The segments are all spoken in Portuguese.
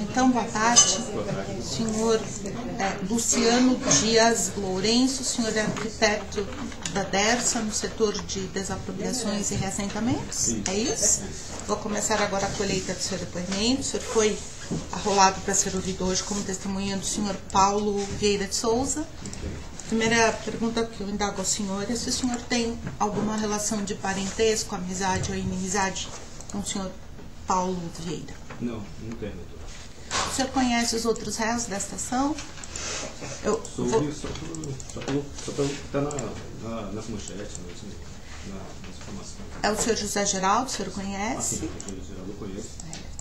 Então, boa tarde. Senhor Luciano Dias Lourenço, senhor é arquiteto da DERSA no setor de desapropriações e reassentamentos, é isso? Vou começar agora a colheita do seu depoimento. O senhor foi arrolado para ser ouvido hoje como testemunha do senhor Paulo Vieira de Souza. Primeira pergunta que eu indago ao senhor é se o senhor tem alguma relação de parentesco, amizade ou inimizade com o senhor Paulo Vieira. Não, não tenho, doutor. O senhor conhece os outros réus desta ação? Soube só para estar nas manchetes, nas informações. É o senhor José Geraldo, o senhor conhece? Sim, o José Geraldo eu conheço.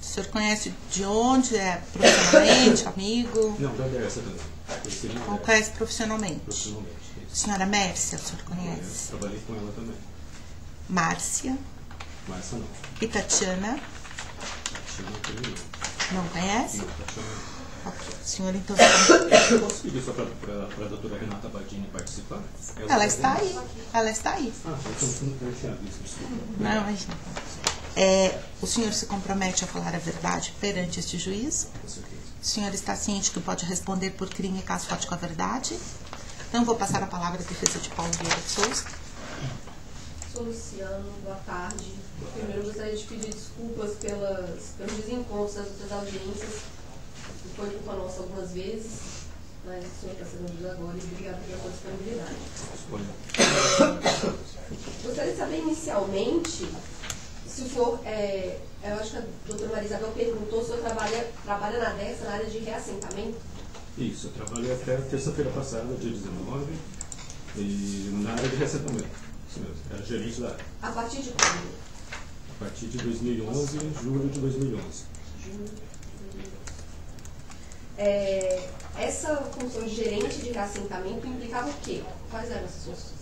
O senhor conhece de onde? É profissionalmente, amigo? Não, da DERSA também. Não conhece profissionalmente? Profissionalmente. Senhora Mércia, o senhor conhece? Trabalhei com ela também. Márcia? Márcia não. E Tatiana? Tatiana também não. Não conhece? Não, Tatiana não. Ok. Senhor, então... Posso pedir só para a doutora Renata Badini participar? Ela está aí. Ela está aí. Ah, eu não tinha visto, desculpa. Não, imagina. O senhor se compromete a falar a verdade perante este juízo? Com certeza. O senhor está ciente que pode responder por crime caso falte com a verdade? Então, vou passar a palavra à defesa de Paulo Vieira de Souza. Sou Luciano, boa tarde. Primeiro, eu gostaria de pedir desculpas pelos desencontros das outras audiências. Foi culpa nossa algumas vezes, mas o senhor está sendo ouvido agora e obrigado pela sua disponibilidade. Gostaria de saber inicialmente se o senhor, eu acho que a doutora Maria Isabel perguntou se o senhor trabalha na DERSA, na área de reassentamento. Isso, eu trabalhei até terça-feira passada, dia 19, e na área de reassentamento. Isso mesmo, era gerente da área. A partir de quando? A partir de 2011, julho de 2011. Essa função de gerente de reassentamento implicava o quê? Quais eram as funções?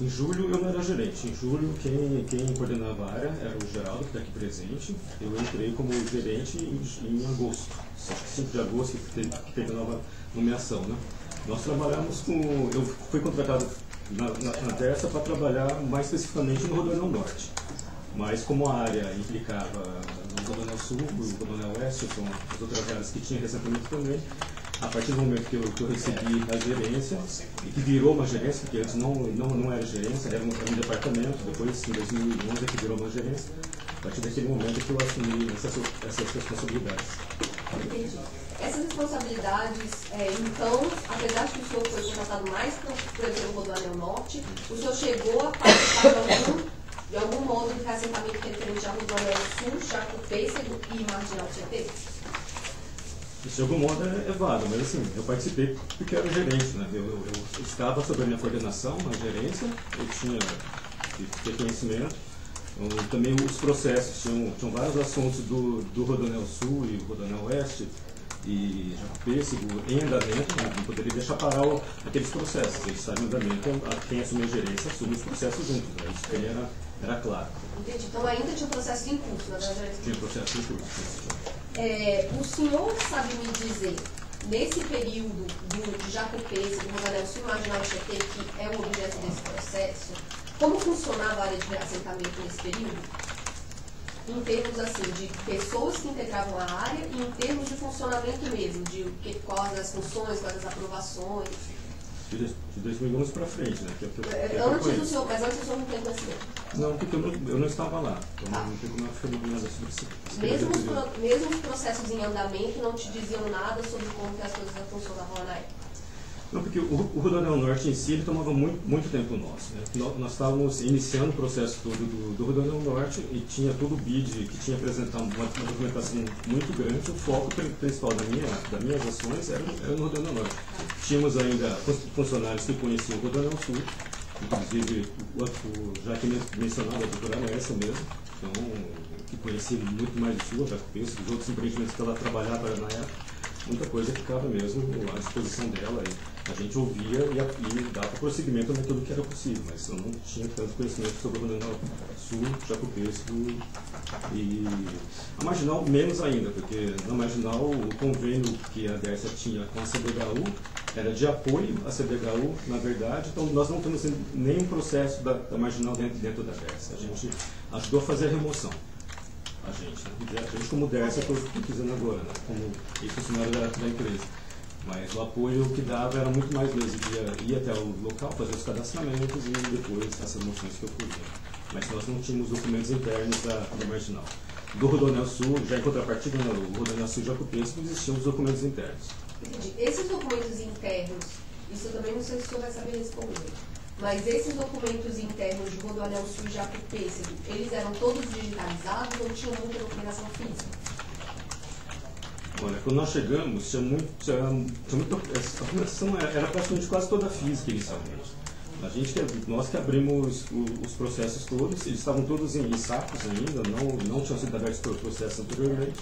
Em julho eu não era gerente. Em julho quem coordenava a área era o Geraldo, que está aqui presente. Eu entrei como gerente em agosto. 5 de agosto que teve a nova nomeação, né? Nós trabalhamos com... Eu fui contratado na DERSA para trabalhar mais especificamente no Rodoanel Norte. Mas como a área implicava no Rodoanel Sul, no Rodoanel Oeste, são as outras áreas que tinham recentemente também, a partir do momento que eu recebi a gerência, e que virou uma gerência, porque antes não era gerência, era um departamento, depois em 2011 é que virou uma gerência, a partir daquele momento que eu assumi essas responsabilidades. Entendi. Essas responsabilidades, então, apesar de que o senhor foi contratado mais pelo Rodoanel Norte, o senhor chegou a participar de algum modo de reassentamento referente ao Rodoanel Sul, Jacopêssego e Marginal Tietê? De algum modo é vago, mas assim, eu participei porque era gerente, né? Eu estava sob a minha coordenação na gerência, eu tinha conhecimento. Também os processos, tinham vários assuntos do Rodoanel Sul e do Rodoanel Oeste e Jacopêssego em andamento, né? Não poderia deixar parar aqueles processos. Eles estavam em andamento, quem assume a gerência assume os processos juntos, né? Isso também era claro. Entendi. Então ainda tinha processos em curso, na verdade? Tinha processos em curso. O senhor sabe me dizer, nesse período de Jacopêssego, do Rodoanel Sul e Marginal Tietê, que é o objeto desse processo, como funcionava a área de reassentamento nesse período? Em termos assim, de pessoas que integravam a área e em termos de funcionamento mesmo, de quais as funções, quais as aprovações. De 2011 para frente, né? Antes do senhor não tem conhecimento? Não, porque eu não estava lá. Então não tem como eu falar nada sobre isso. Mesmo os processos em andamento não te diziam nada sobre como que as coisas funcionavam lá na época? Não, porque o Rodoanel Norte em si ele tomava muito tempo nosso, né? Nós estávamos iniciando o processo todo do Rodoanel Norte e tinha todo o BID que tinha apresentado uma documentação muito grande. O foco principal das minhas ações era no Rodoanel Norte. Tínhamos ainda funcionários que conheciam o Rodoanel Sul, inclusive já que mencionado a doutora Mércia mesmo, então, que conhecia muito mais do Sul, já que os outros empreendimentos que ela trabalhava na época. Muita coisa ficava mesmo à disposição dela e a gente ouvia e dava prosseguimento naquilo que era possível, mas eu não tinha tanto conhecimento sobre o Rodoanel Sul, Jacopêssego e a Marginal menos ainda, porque na Marginal o convênio que a DERSA tinha com a CDHU era de apoio à CDHU, na verdade, então nós não temos nenhum processo da Marginal dentro da DERSA, a gente ajudou a fazer a remoção. a gente, né? A gente como DERSA, eu estou dizendo agora, né? Como ex-funcionário da empresa. Mas o apoio que dava era muito mais mesmo, ia até o local, fazer os cadastramentos e depois essas moções que ocorriam. Mas nós não tínhamos documentos internos da Marginal. Do Rodoanel Sul, já em contrapartida, no Rodoanel Sul Jacupesco, existiam os documentos internos. Entendi. Esses documentos internos, isso eu também não sei se o senhor vai saber responder, mas esses documentos internos de Rodoanel Sul e Jacupesco, eles eram todos digitalizados ou tinham muita documentação física? Olha, quando nós chegamos, a documentação era praticamente quase toda física inicialmente. Nós que abrimos os processos todos, eles estavam todos em sacos ainda, não tinham sido abertos pelo processo anteriormente.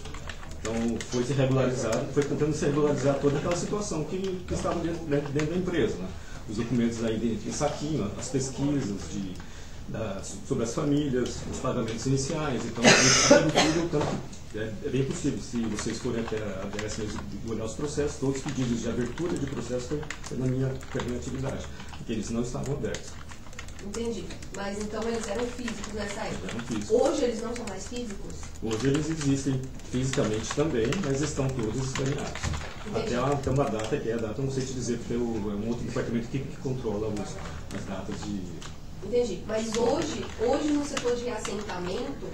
Então foi se regularizado, foi tentando se regularizar toda aquela situação que estava dentro da empresa, né? Os documentos aí em saquinho, as pesquisas sobre as famílias, os pagamentos iniciais. Então, aquilo tudo, é bem possível, se vocês forem até a DS mesmo olhar os processos, todos os pedidos de abertura de processo foi na minha atividade, porque eles não estavam abertos. Entendi. Mas então eles eram físicos nessa época? Eram físicos. Hoje eles não são mais físicos? Hoje eles existem fisicamente também, mas estão todos escaneados. Até uma data, que é a data, eu não sei te dizer, porque é um outro departamento que controla as datas de... Entendi. Mas hoje no setor de reassentamento,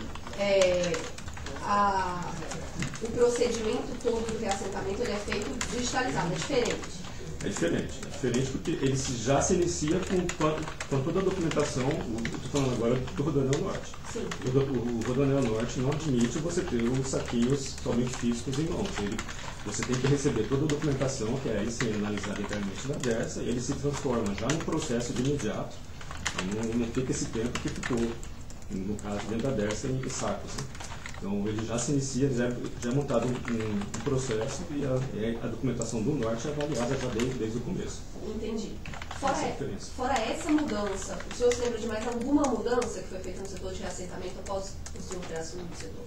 o procedimento todo do reassentamento ele é feito digitalizado, é diferente? É diferente porque ele já se inicia com toda a documentação, estou falando agora do Rodoanel Norte. Sim. O Rodoanel Norte não admite você ter os saquinhos somente físicos em mãos. Você tem que receber toda a documentação, que é aí sim analisada internamente da DERSA, e ele se transforma já no processo de imediato. Não fica esse tempo que ficou, no caso, dentro da DERSA em sacos. Né? Então ele já se inicia, já é montado um processo e a documentação do Norte é avaliada já desde o começo. Entendi. Fora essa mudança, o senhor se lembra de mais alguma mudança que foi feita no setor de reassentamento após o senhor ter assumido o setor?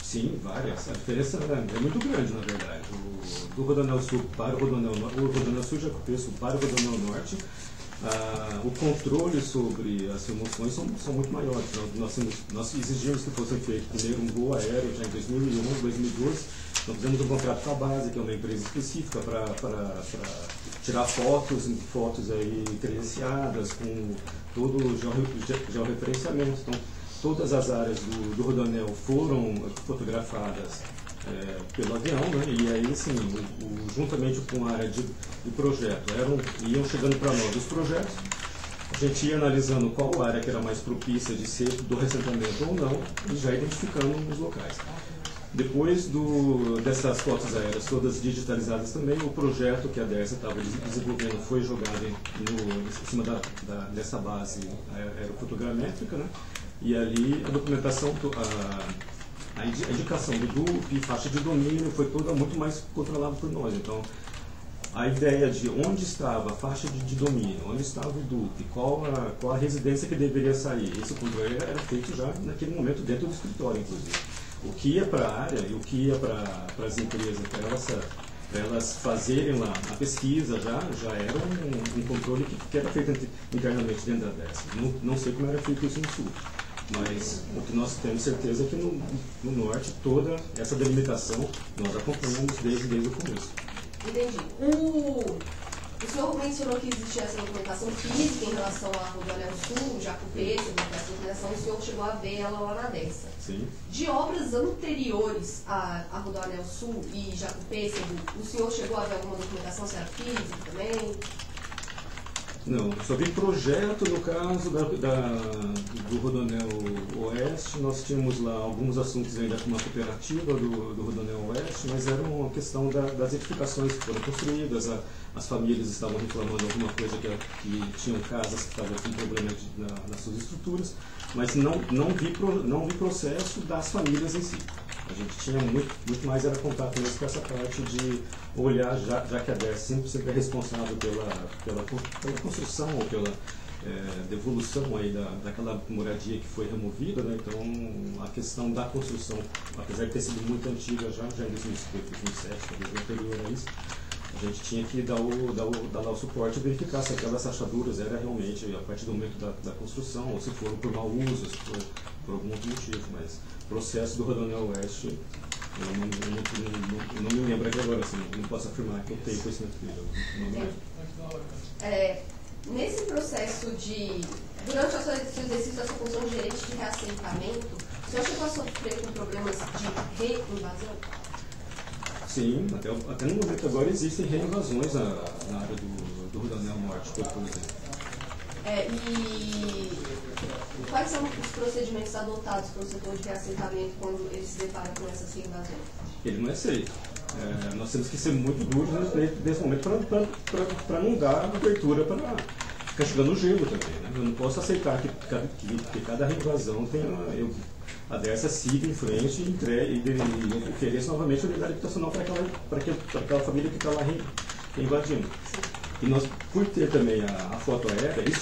Sim, várias. A diferença é muito grande, na verdade. Do Rodoanel Sul para o Rodoanel Sul Jacupesco para o Rodoanel Norte, o controle sobre as remoções são muito maiores. Nós exigimos que fosse feito primeiro um voo aéreo já em 2011, 2012. Nós fizemos um contrato com a base, que é uma empresa específica para tirar fotos aí credenciadas, com todo o georreferenciamento. Então, todas as áreas do Rodoanel foram fotografadas pelo avião, né? E aí sim, juntamente com a área de projeto, iam chegando para nós os projetos, a gente ia analisando qual área que era mais propícia de ser do reassentamento ou não, e já identificando os locais. Depois dessas fotos aéreas todas digitalizadas também, o projeto que a DERSA estava desenvolvendo foi jogado em cima dessa base aerofotogramétrica, né? E ali a documentação, a indicação do DUP, faixa de domínio, foi toda muito mais controlada por nós. Então, a ideia de onde estava a faixa de domínio, onde estava o DUP, qual a residência que deveria sair, esse controle era feito já naquele momento dentro do escritório, inclusive. O que ia para a área e o que ia para as empresas, para elas fazerem lá a pesquisa, já era um controle que era feito internamente dentro da DERSA. Não sei como era feito isso no Sul. Mas o que nós temos certeza é que no Norte, toda essa delimitação nós acompanhamos desde o começo. Entendi. O senhor mencionou que existia essa documentação física em relação à Rodoanel Sul, Jacupesco, essa documentação, o senhor chegou a ver ela lá na DERSA. Sim. De obras anteriores à Rodoanel Sul e Jacupesco, o senhor chegou a ver alguma documentação, se era física também? Não, só vi projeto no caso do Rodoanel Oeste. Nós tínhamos lá alguns assuntos ainda com uma cooperativa do Rodoanel Oeste, mas era uma questão das edificações que foram construídas, as famílias estavam reclamando alguma coisa que tinham casas que estavam com problemas nas suas estruturas, mas não vi processo das famílias em si. A gente tinha muito mais era contato mesmo com essa parte de olhar, já que a DERSA sempre é responsável pela construção ou pela devolução aí daquela moradia que foi removida, né? Então a questão da construção, apesar de ter sido muito antiga já em 2007, talvez anterior a isso, a gente tinha que dar lá o suporte e verificar se aquelas rachaduras era realmente a partir do momento da construção, ou se foram por mau uso, se for por algum outro motivo, mas o processo do Rodoanel Oeste, eu não me lembro aqui agora, assim, não posso afirmar que eu tenho conhecimento dele, eu não lembro. Nesse processo durante o seu exercício da sua função de gerente de reassentamento, o senhor chegou a sofrer com problemas de reinvasão? Sim, até no momento agora existem reinvasões na área do Rodoanel Norte, por exemplo. E quais são os procedimentos adotados pelo setor de reassentamento quando ele se depara com essas reinvasões? Ele não é aceito. Nós temos que ser muito duros nesse momento para não dar abertura para ficar chegando gelo também. Né? Eu não posso aceitar que cada reinvasão tenha a Dersa siga em frente e ofereça novamente a unidade habitacional para aquela família que está lá reinvadindo. E nós, por ter também a foto aérea, isso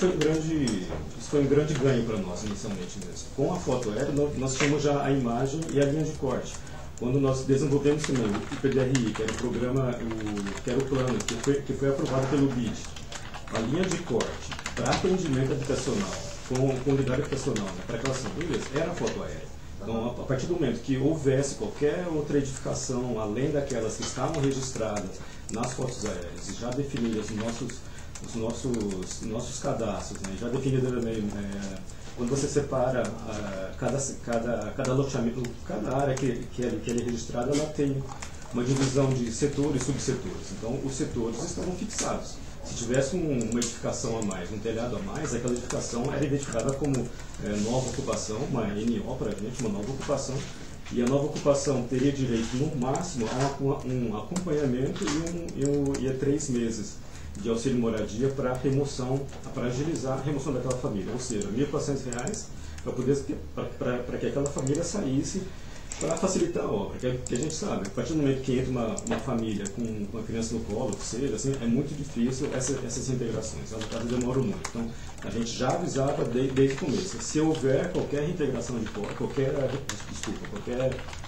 foi um grande ganho para nós inicialmente mesmo. Com a foto aérea, nós tínhamos já a imagem e a linha de corte. Quando nós desenvolvemos também o PDRI, que era o programa, que era o plano, que foi aprovado pelo BID, a linha de corte para atendimento habitacional, com unidade habitacional, né, para aquelas famílias, era a foto aérea. Então, a partir do momento que houvesse qualquer outra edificação, além daquelas que estavam registradas nas fotos aéreas, e já definidas os nossos cadastros, né, já definida também, quando você separa cada loteamento, cada área que é registrada, ela tem uma divisão de setores e subsetores. Então, os setores estavam fixados. Se tivesse uma edificação a mais, um telhado a mais, aquela edificação era identificada como nova ocupação, uma NO para a gente, uma nova ocupação, e a nova ocupação teria direito, no máximo, a um acompanhamento e a 3 meses de auxílio moradia para agilizar a remoção daquela família, ou seja, R$ 1.400 para que aquela família saísse, para facilitar a obra, que a gente sabe, a partir do momento que entra uma família com uma criança no colo, que seja, assim, é muito difícil essas integrações, elas demoram muito. Então, a gente já avisava desde o começo, se houver qualquer reintegração de colo, qualquer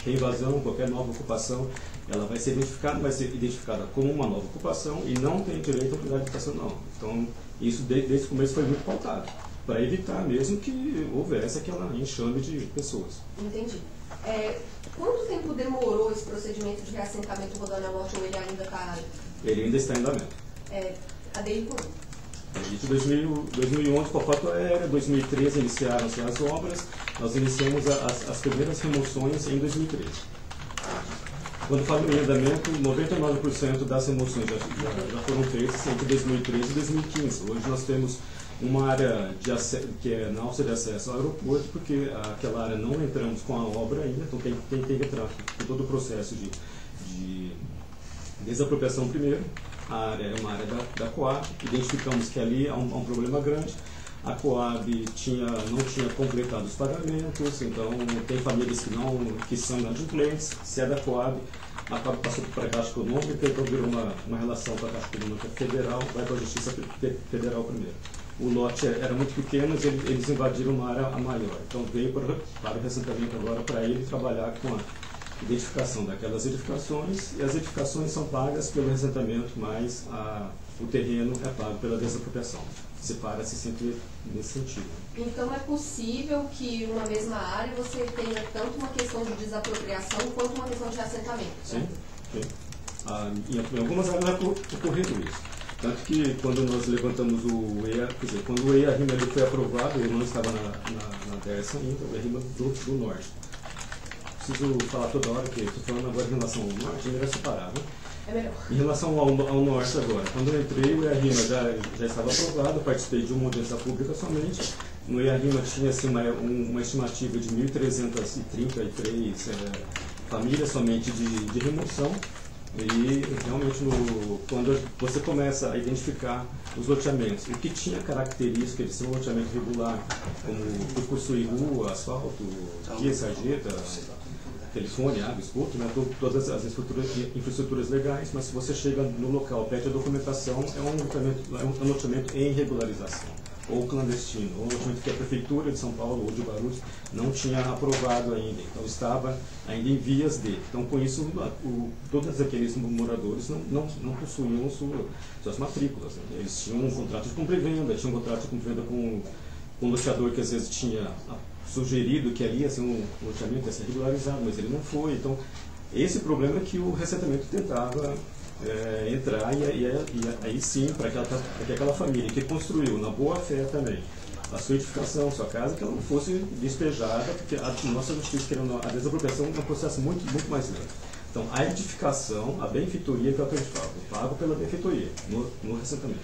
reinvasão, qualquer nova ocupação, ela vai ser identificada como uma nova ocupação e não tem direito à unidade habitacional. Então, isso desde o começo foi muito pautado, para evitar mesmo que houvesse aquela enxame de pessoas. Entendi. Quanto tempo demorou esse procedimento de reassentamento do Rodoanel Norte, ou ele ainda está... Ele ainda está em andamento. Desde quando? Desde 2011 com a foto aérea, 2013 iniciaram-se as obras, nós iniciamos as primeiras remoções em 2013. Quando falo em andamento, 99% das remoções já foram feitas entre 2013 e 2015. Hoje nós temos uma área que é na alça de acesso ao aeroporto, porque aquela área não entramos com a obra ainda, então tem que entrar com todo o processo de desapropriação primeiro. A área é uma área da Coab, identificamos que ali há um problema grande. A Coab não tinha completado os pagamentos, então tem famílias que são inadimplentes. Se é da Coab, a Coab passou para a Caixa Econômica, então virou uma relação com a Caixa Econômica Federal, vai para a Justiça Federal primeiro. O lote era muito pequeno, eles invadiram uma área maior. Então veio para o reassentamento agora para ele trabalhar com a identificação daquelas edificações, e as edificações são pagas pelo reassentamento, mas o terreno é pago pela desapropriação. Separa-se sempre nesse sentido. Então é possível que uma mesma área você tenha tanto uma questão de desapropriação quanto uma questão de reassentamento? Sim, sim. Em algumas áreas vai ocorrendo isso. Tanto que quando nós levantamos quando o EIA-RIMA foi aprovado, eu não estava na Dersa ainda, o EIA-RIMA do Norte. Preciso falar toda hora, porque estou falando agora em relação ao Norte, é melhor separar, né? É melhor. Em relação ao Norte agora, quando eu entrei, o EIA-RIMA já estava aprovado, participei de uma audiência pública somente. No EIA-RIMA tinha assim, uma estimativa de 1.333 famílias somente de remoção. E realmente, quando você começa a identificar os loteamentos, o que tinha característica de ser um loteamento regular, como por possuir rua, asfalto, guia, sarjeta, telefone, água, esgoto, né, todas as infraestruturas legais, mas se você chega no local, pede a documentação, é um loteamento em regularização, ou clandestino, ou um loteamento que a Prefeitura de São Paulo ou de Guarulhos não tinha aprovado ainda, então estava ainda em vias de. Então, com isso, todos aqueles moradores não possuíam suas matrículas, né? Eles tinham um contrato de compra e venda, tinham um contrato de compra e venda com um loteador que às vezes tinha sugerido que ali assim, um loteamento ia ser regularizado, mas ele não foi. Então, esse problema é que o reassentamento tentava entrar e aí sim, para que aquela família que construiu na boa fé também a sua edificação, sua casa, que ela não fosse despejada, porque a nossa justiça, querendo a desapropriação, é um processo muito mais lento. Então, a edificação, a benfeitoria que é o que a gente fala, eu pago pela benfeitoria no reassentamento.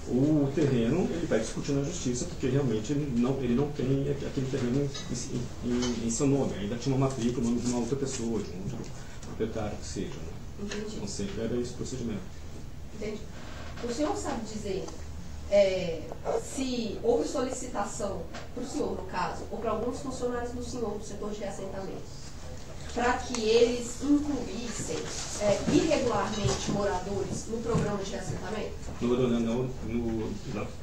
O terreno, ele vai discutir na justiça, porque realmente ele não tem aquele terreno em seu nome. Ainda tinha uma matrícula, o nome de uma outra pessoa, de um outro proprietário que seja. Né? Entendi. Então sempre era esse procedimento. Entendi. O senhor sabe dizer se houve solicitação para o senhor, no caso, ou para alguns funcionários do senhor do setor de reassentamento, para que eles incluíssem irregularmente moradores no programa de reassentamento?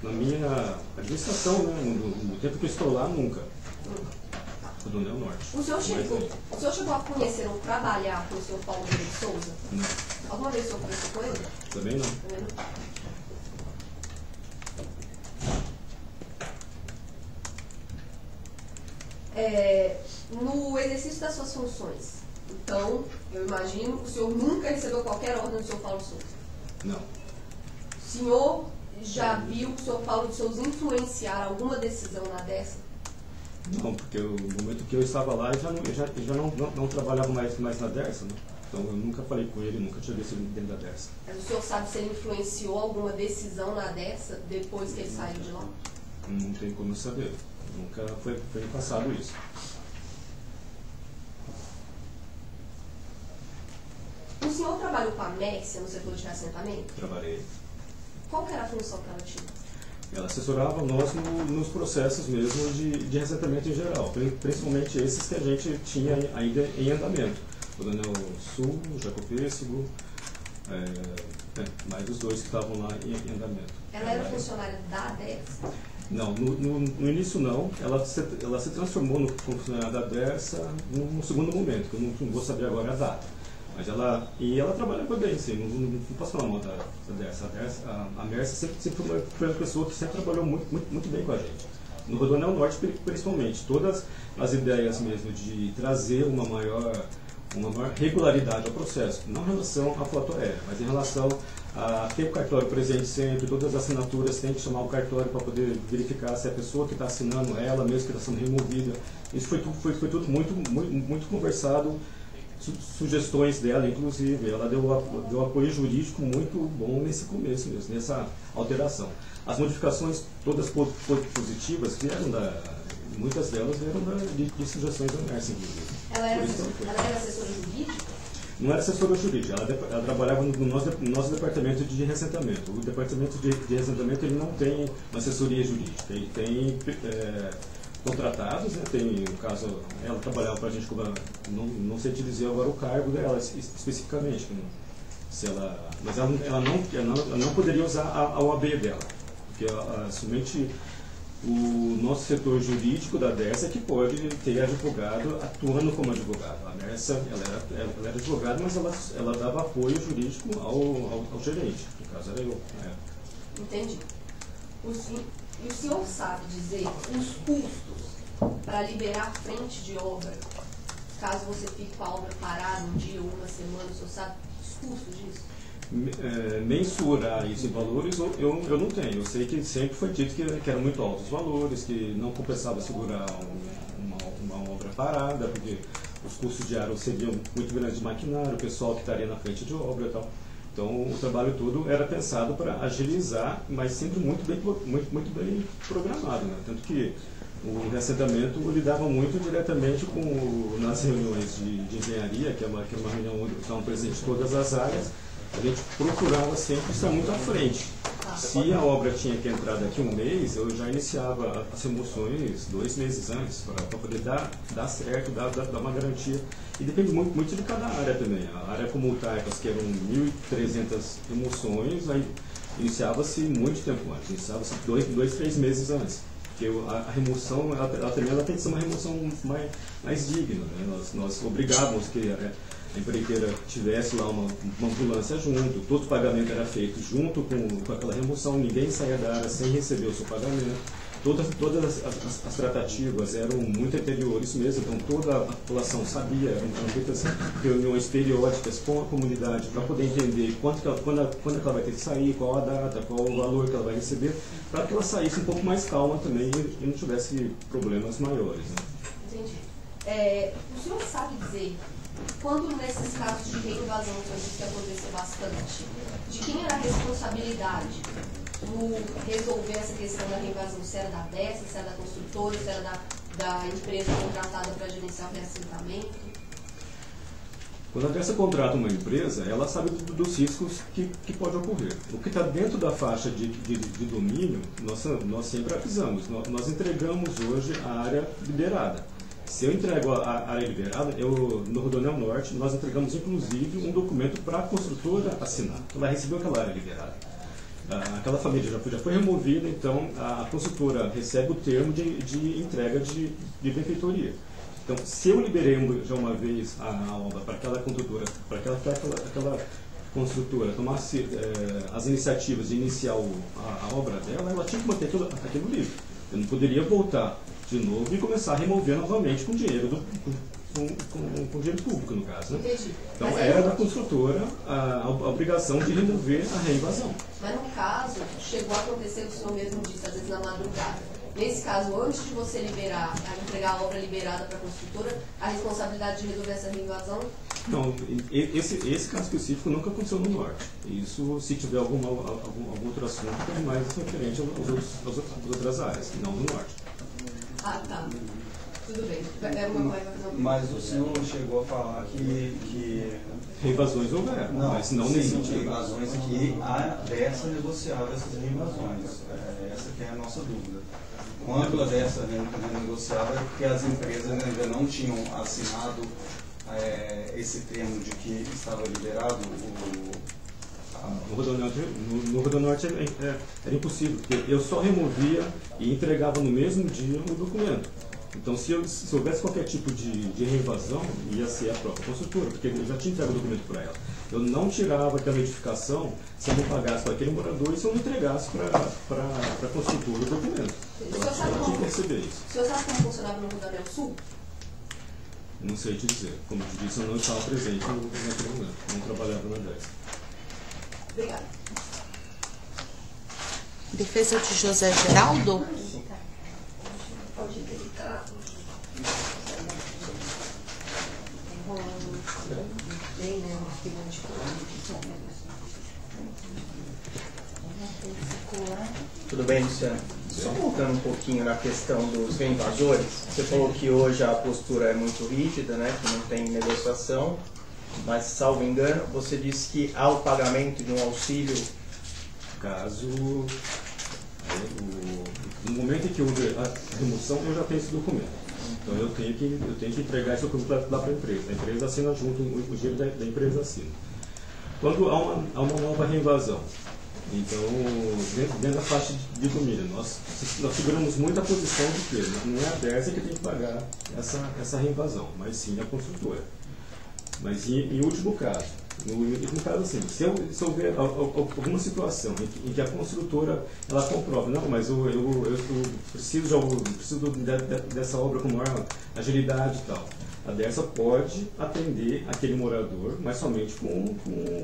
Na minha administração, né, no tempo que eu estou lá, nunca. Rodonel Norte. O senhor chegou a conhecer ou trabalhar com o senhor Paulo de Souza? Não. Alguma vez o senhor conversou com ele? Também não. Também não. No exercício das suas funções, então, eu imagino, o senhor nunca recebeu qualquer ordem do senhor Paulo Souza? Não. O senhor já viu o senhor Paulo de Souza influenciar alguma decisão na dessa? Não, porque no momento que eu estava lá, eu já não trabalhava mais na DERSA, né? Então eu nunca falei com ele, nunca tinha decidido dentro da DERSA. Mas o senhor sabe se ele influenciou alguma decisão na dessa depois que ele saiu de lá? Não tem como saber. Nunca foi passado isso. O senhor trabalhou com a Mércia no setor de reassentamento? Trabalhei. Qual que era a função que ela tinha? Ela assessorava nós nos processos mesmo de reassentamento em geral, principalmente esses que a gente tinha ainda em andamento. O Rodonel Sul, Jacopêssego, mais os dois que estavam lá em andamento. Ela era funcionária da DERSA? Não, no início não. Ela se transformou no funcionário da DERSA no segundo momento, que eu não vou saber agora a data. Mas ela trabalhava bem, sim, não posso falar mal da DERSA. A Mércia sempre foi uma pessoa que sempre trabalhou muito bem com a gente. No Rodonel Norte, principalmente, todas as ideias mesmo de trazer uma maior regularidade ao processo, não em relação à foto aérea, mas em relação a ter o cartório presente sempre, todas as assinaturas tem que chamar o cartório para poder verificar se a pessoa que está assinando é ela mesmo que está sendo removida. Isso foi tudo muito conversado, sugestões dela, inclusive. Ela deu apoio jurídico muito bom nesse começo mesmo, nessa alteração. As modificações todas positivas muitas delas vieram de sugestões da Mércia, inclusive. Ela era assessora jurídica? Não era assessora jurídica, ela trabalhava no nosso departamento de reassentamento. O departamento de reassentamento ele não tem uma assessoria jurídica, ele tem contratados, né? Tem, no caso, ela trabalhava para a gente, não sei te dizer agora o cargo dela especificamente, mas ela não poderia usar a OAB dela, porque somente o nosso setor jurídico da DERSA é que pode ter advogado atuando como advogado. A Mércia, ela era advogada, mas ela dava apoio jurídico ao gerente, no caso era eu. Entendi. E o senhor sabe dizer os custos para liberar a frente de obra, caso você fique com a obra parada um dia ou uma semana, o senhor sabe os custos disso? Mensurar isso em valores eu não tenho. Eu sei que sempre foi dito que eram muito altos os valores, que não compensava segurar uma obra parada, porque os custos diários seriam muito grandes de maquinário, o pessoal que estaria na frente de obra e tal. Então o trabalho todo era pensado para agilizar, mas sempre muito bem programado, né? Tanto que o reassentamento lidava muito diretamente nas reuniões de engenharia, que é uma reunião onde estavam presentes todas as áreas. A gente procurava sempre estar muito à frente. Se a obra tinha que entrar daqui a um mês, eu já iniciava as remoções 2 meses antes, para poder dar certo, dar uma garantia. E depende muito de cada área também. A área como Taipas, que eram 1.300 remoções, iniciava-se muito tempo antes, iniciava-se 2, 3 meses antes. Porque a remoção, ela tem que ser uma remoção mais digna, né? Nós obrigávamos que a empreiteira tivesse lá uma ambulância junto, todo o pagamento era feito junto com aquela remoção, ninguém saía da área sem receber o seu pagamento. todas as tratativas eram muito anteriores mesmo, então toda a população sabia, eram feitas reuniões periódicas com a comunidade para poder entender quando ela vai ter que sair, qual a data, qual o valor que ela vai receber, para que ela saísse um pouco mais calma também e não tivesse problemas maiores. Né? Entendi. O senhor sabe dizer, quando nesses casos de reinvasão, que eu disse que aconteceu bastante, de quem era a responsabilidade no resolver essa questão da reinvasão? Se era da Dersa, se era da construtora, se era da empresa contratada para gerenciar o reassentamento? Quando a Dersa contrata uma empresa, ela sabe dos riscos que pode ocorrer. O que está dentro da faixa de domínio, nós sempre avisamos. Nós entregamos hoje a área liberada. Se eu entrego a área liberada, no Rodoanel Norte, nós entregamos inclusive um documento para a construtora assinar. Ela recebeu aquela área liberada. Aquela família já foi removida, então a construtora recebe o termo de entrega de benfeitoria. Então, se eu liberei já uma vez a obra para aquela construtora, para aquela construtora tomasse as iniciativas de iniciar a obra dela, ela tinha que manter aquilo livre. Eu não poderia voltar de novo e começar a remover novamente com dinheiro com dinheiro público, no caso. Né? Então, era da construtora a obrigação de remover a reinvasão. Mas no caso, chegou a acontecer, o senhor mesmo disse, às vezes na madrugada. Nesse caso, antes de você entregar a obra liberada para a construtora, a responsabilidade de resolver essa reinvasão? Não, esse caso específico nunca aconteceu no Norte. Isso, se tiver algum outro assunto, é mais referente às outras áreas, não no Norte. Ah, tá. Tudo bem. Mas o senhor chegou a falar que reinvasões houveram, mas não nesse sentido. Reinvasões que a Dersa negociava essas reinvasões. Essa que é a nossa dúvida. Quando a Dersa negociava, é porque as empresas ainda não tinham assinado esse termo de que estava liberado No Rodoanel Norte era impossível, porque eu só removia e entregava no mesmo dia o documento. Então, se houvesse qualquer tipo de reinvasão, ia ser a própria construtora, porque eu já tinha entregue o documento para ela. Eu não tirava aquela edificação se eu não pagasse para aquele morador e se eu não entregasse para a construtora o documento. Ela tinha que receber isso. O senhor sabe como funcionava no Rodoanel Sul? Não sei te dizer. Como te disse, eu não estava presente naquele momento. Não trabalhava na Dersa. Obrigada. Defesa de José Geraldo. Tudo bem, Luciano? Só voltando um pouquinho na questão dos reinvasores, você falou que hoje a postura é muito rígida, né, que não tem negociação, mas, salvo engano, você disse que há o pagamento de um auxílio. Caso, no momento em que houve a remoção, eu já tenho esse documento. Então eu tenho que entregar esse documento lá para a empresa. A empresa assina junto, o dinheiro da empresa assina. Quando há uma nova reinvasão, então, dentro da faixa de domínio, nós seguramos muito a posição de que não é a Dersa que tem que pagar essa reinvasão, mas sim a construtora. Mas em último caso, assim, se houver alguma situação em que a construtora ela comprova, não, mas eu preciso dessa obra com maior agilidade e tal, a Dersa pode atender aquele morador, mas somente com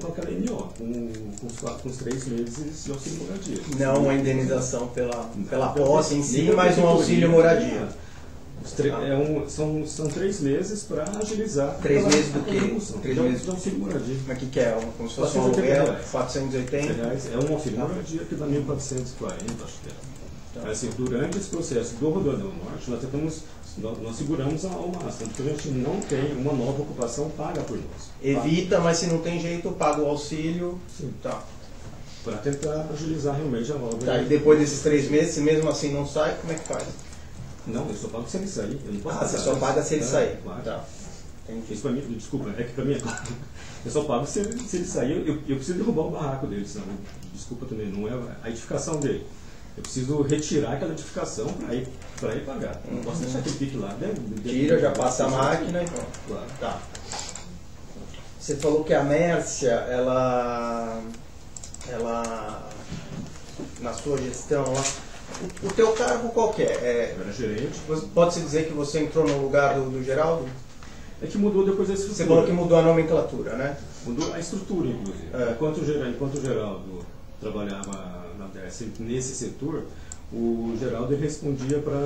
aquela NO, com os 3 meses de auxílio moradia. Não a indenização pela posse em si, mas um auxílio moradia. São 3 meses para agilizar. 3 meses do quê? 3 meses de auxílio moradia. Mas o que é? Como se fosse um aluguel? 480? É um auxílio moradia que dá 1.440, acho que é. Mas, assim, durante esse processo do Rodoanel Norte, nós seguramos ao máximo, porque a gente não tem uma nova ocupação paga por nós. Evita, mas se não tem jeito, paga o auxílio. Sim. Tá. Para tentar agilizar realmente a obra. Tá, e depois desses 3 meses, se mesmo assim não sai, como é que faz? Não, eu só pago se ele sair. Eu não posso você só paga se ele sair. Claro. Tá. Isso para mim, desculpa, é que para mim eu só pago se ele sair. Eu preciso derrubar o barraco dele, senão, desculpa também, não é a edificação dele. Eu preciso retirar aquela edificação para ir pagar. Não posso deixar aquele pique lá. Tira, já passa a máquina e pronto. Claro. Tá. Você falou que a Mércia, ela na sua gestão, O teu cargo qual que é? Eu era gerente. Pode-se dizer que você entrou no lugar do Geraldo? É que mudou depois a estrutura. Você falou que mudou a nomenclatura, né? Mudou a estrutura, inclusive. Enquanto o Geraldo trabalhava na Dersa nesse setor, o Geraldo respondia para...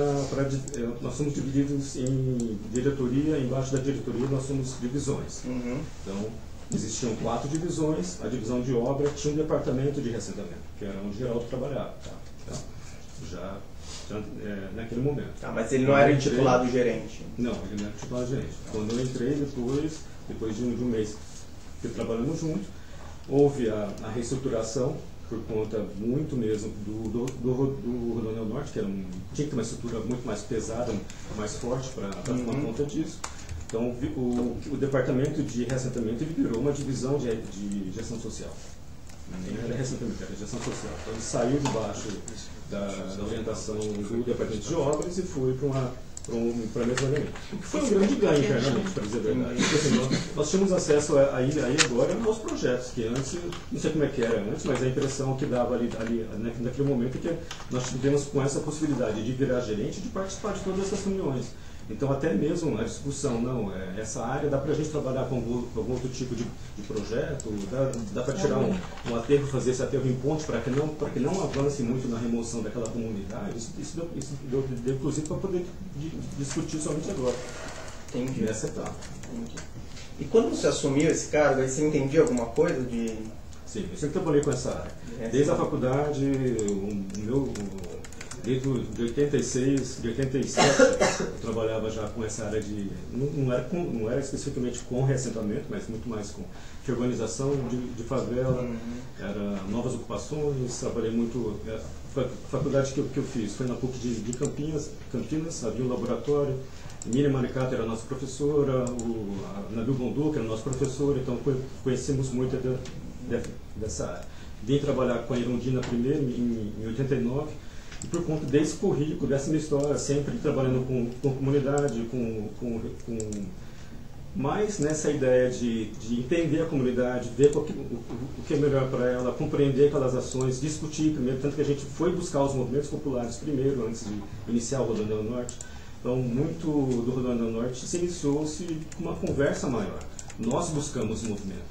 Nós somos divididos em diretoria, embaixo da diretoria nós somos divisões. Então, existiam 4 divisões, a divisão de obra tinha um departamento de reassentamento, que era onde o Geraldo trabalhava. Então, já naquele momento. Mas ele não era intitulado gerente? Não, ele não era intitulado gerente. Quando eu entrei, depois de um mês que trabalhamos juntos, houve a reestruturação, por conta muito mesmo do Rodoanel Norte, que tinha que ter uma estrutura muito mais pesada, mais forte para tomar conta disso. Então, o departamento de reassentamento ele virou uma divisão de gestão social. Nem era reassentamento, era gestão social. Então, ele saiu debaixo da orientação do departamento de obras e foi para a mesma linha. O que foi um grande ganho internamente, para dizer a verdade. Porque, assim, nós tínhamos acesso aí agora aos projetos, que antes, não sei como é que era antes, mas a impressão que dava ali naquele momento é que nós tivemos com essa possibilidade de virar gerente e de participar de todas essas reuniões. Então, até mesmo a discussão, essa área dá para a gente trabalhar com algum outro tipo de projeto, dá para tirar um aterro, fazer esse aterro em ponte para que não avance muito na remoção daquela comunidade. Isso deu inclusive, para poder discutir somente agora. Entendi. Nessa etapa. Entendi. E quando você assumiu esse cargo, aí você entendia alguma coisa de... Sim, eu sempre trabalhei com essa área. Desde a faculdade, desde 86, de 87, eu trabalhava já com essa área de... Não era especificamente com reassentamento, mas muito mais com organização de favela, era novas ocupações, trabalhei muito... A faculdade que eu fiz foi na PUC de Campinas, havia um laboratório, Miriam Maricato era nossa professora, a Nabil Bondu, que era nosso professor, então conhecemos muito dessa área. Vim trabalhar com a Irondina primeiro, em 89, e por conta desse currículo, dessa minha história, sempre trabalhando com comunidade, mais nessa ideia de entender a comunidade, ver o que é melhor para ela, compreender aquelas ações, discutir primeiro, tanto que a gente foi buscar os movimentos populares primeiro, antes de iniciar o Rodoanel Norte. Então, muito do Rodoanel Norte se iniciou-se com uma conversa maior. Nós buscamos o movimento.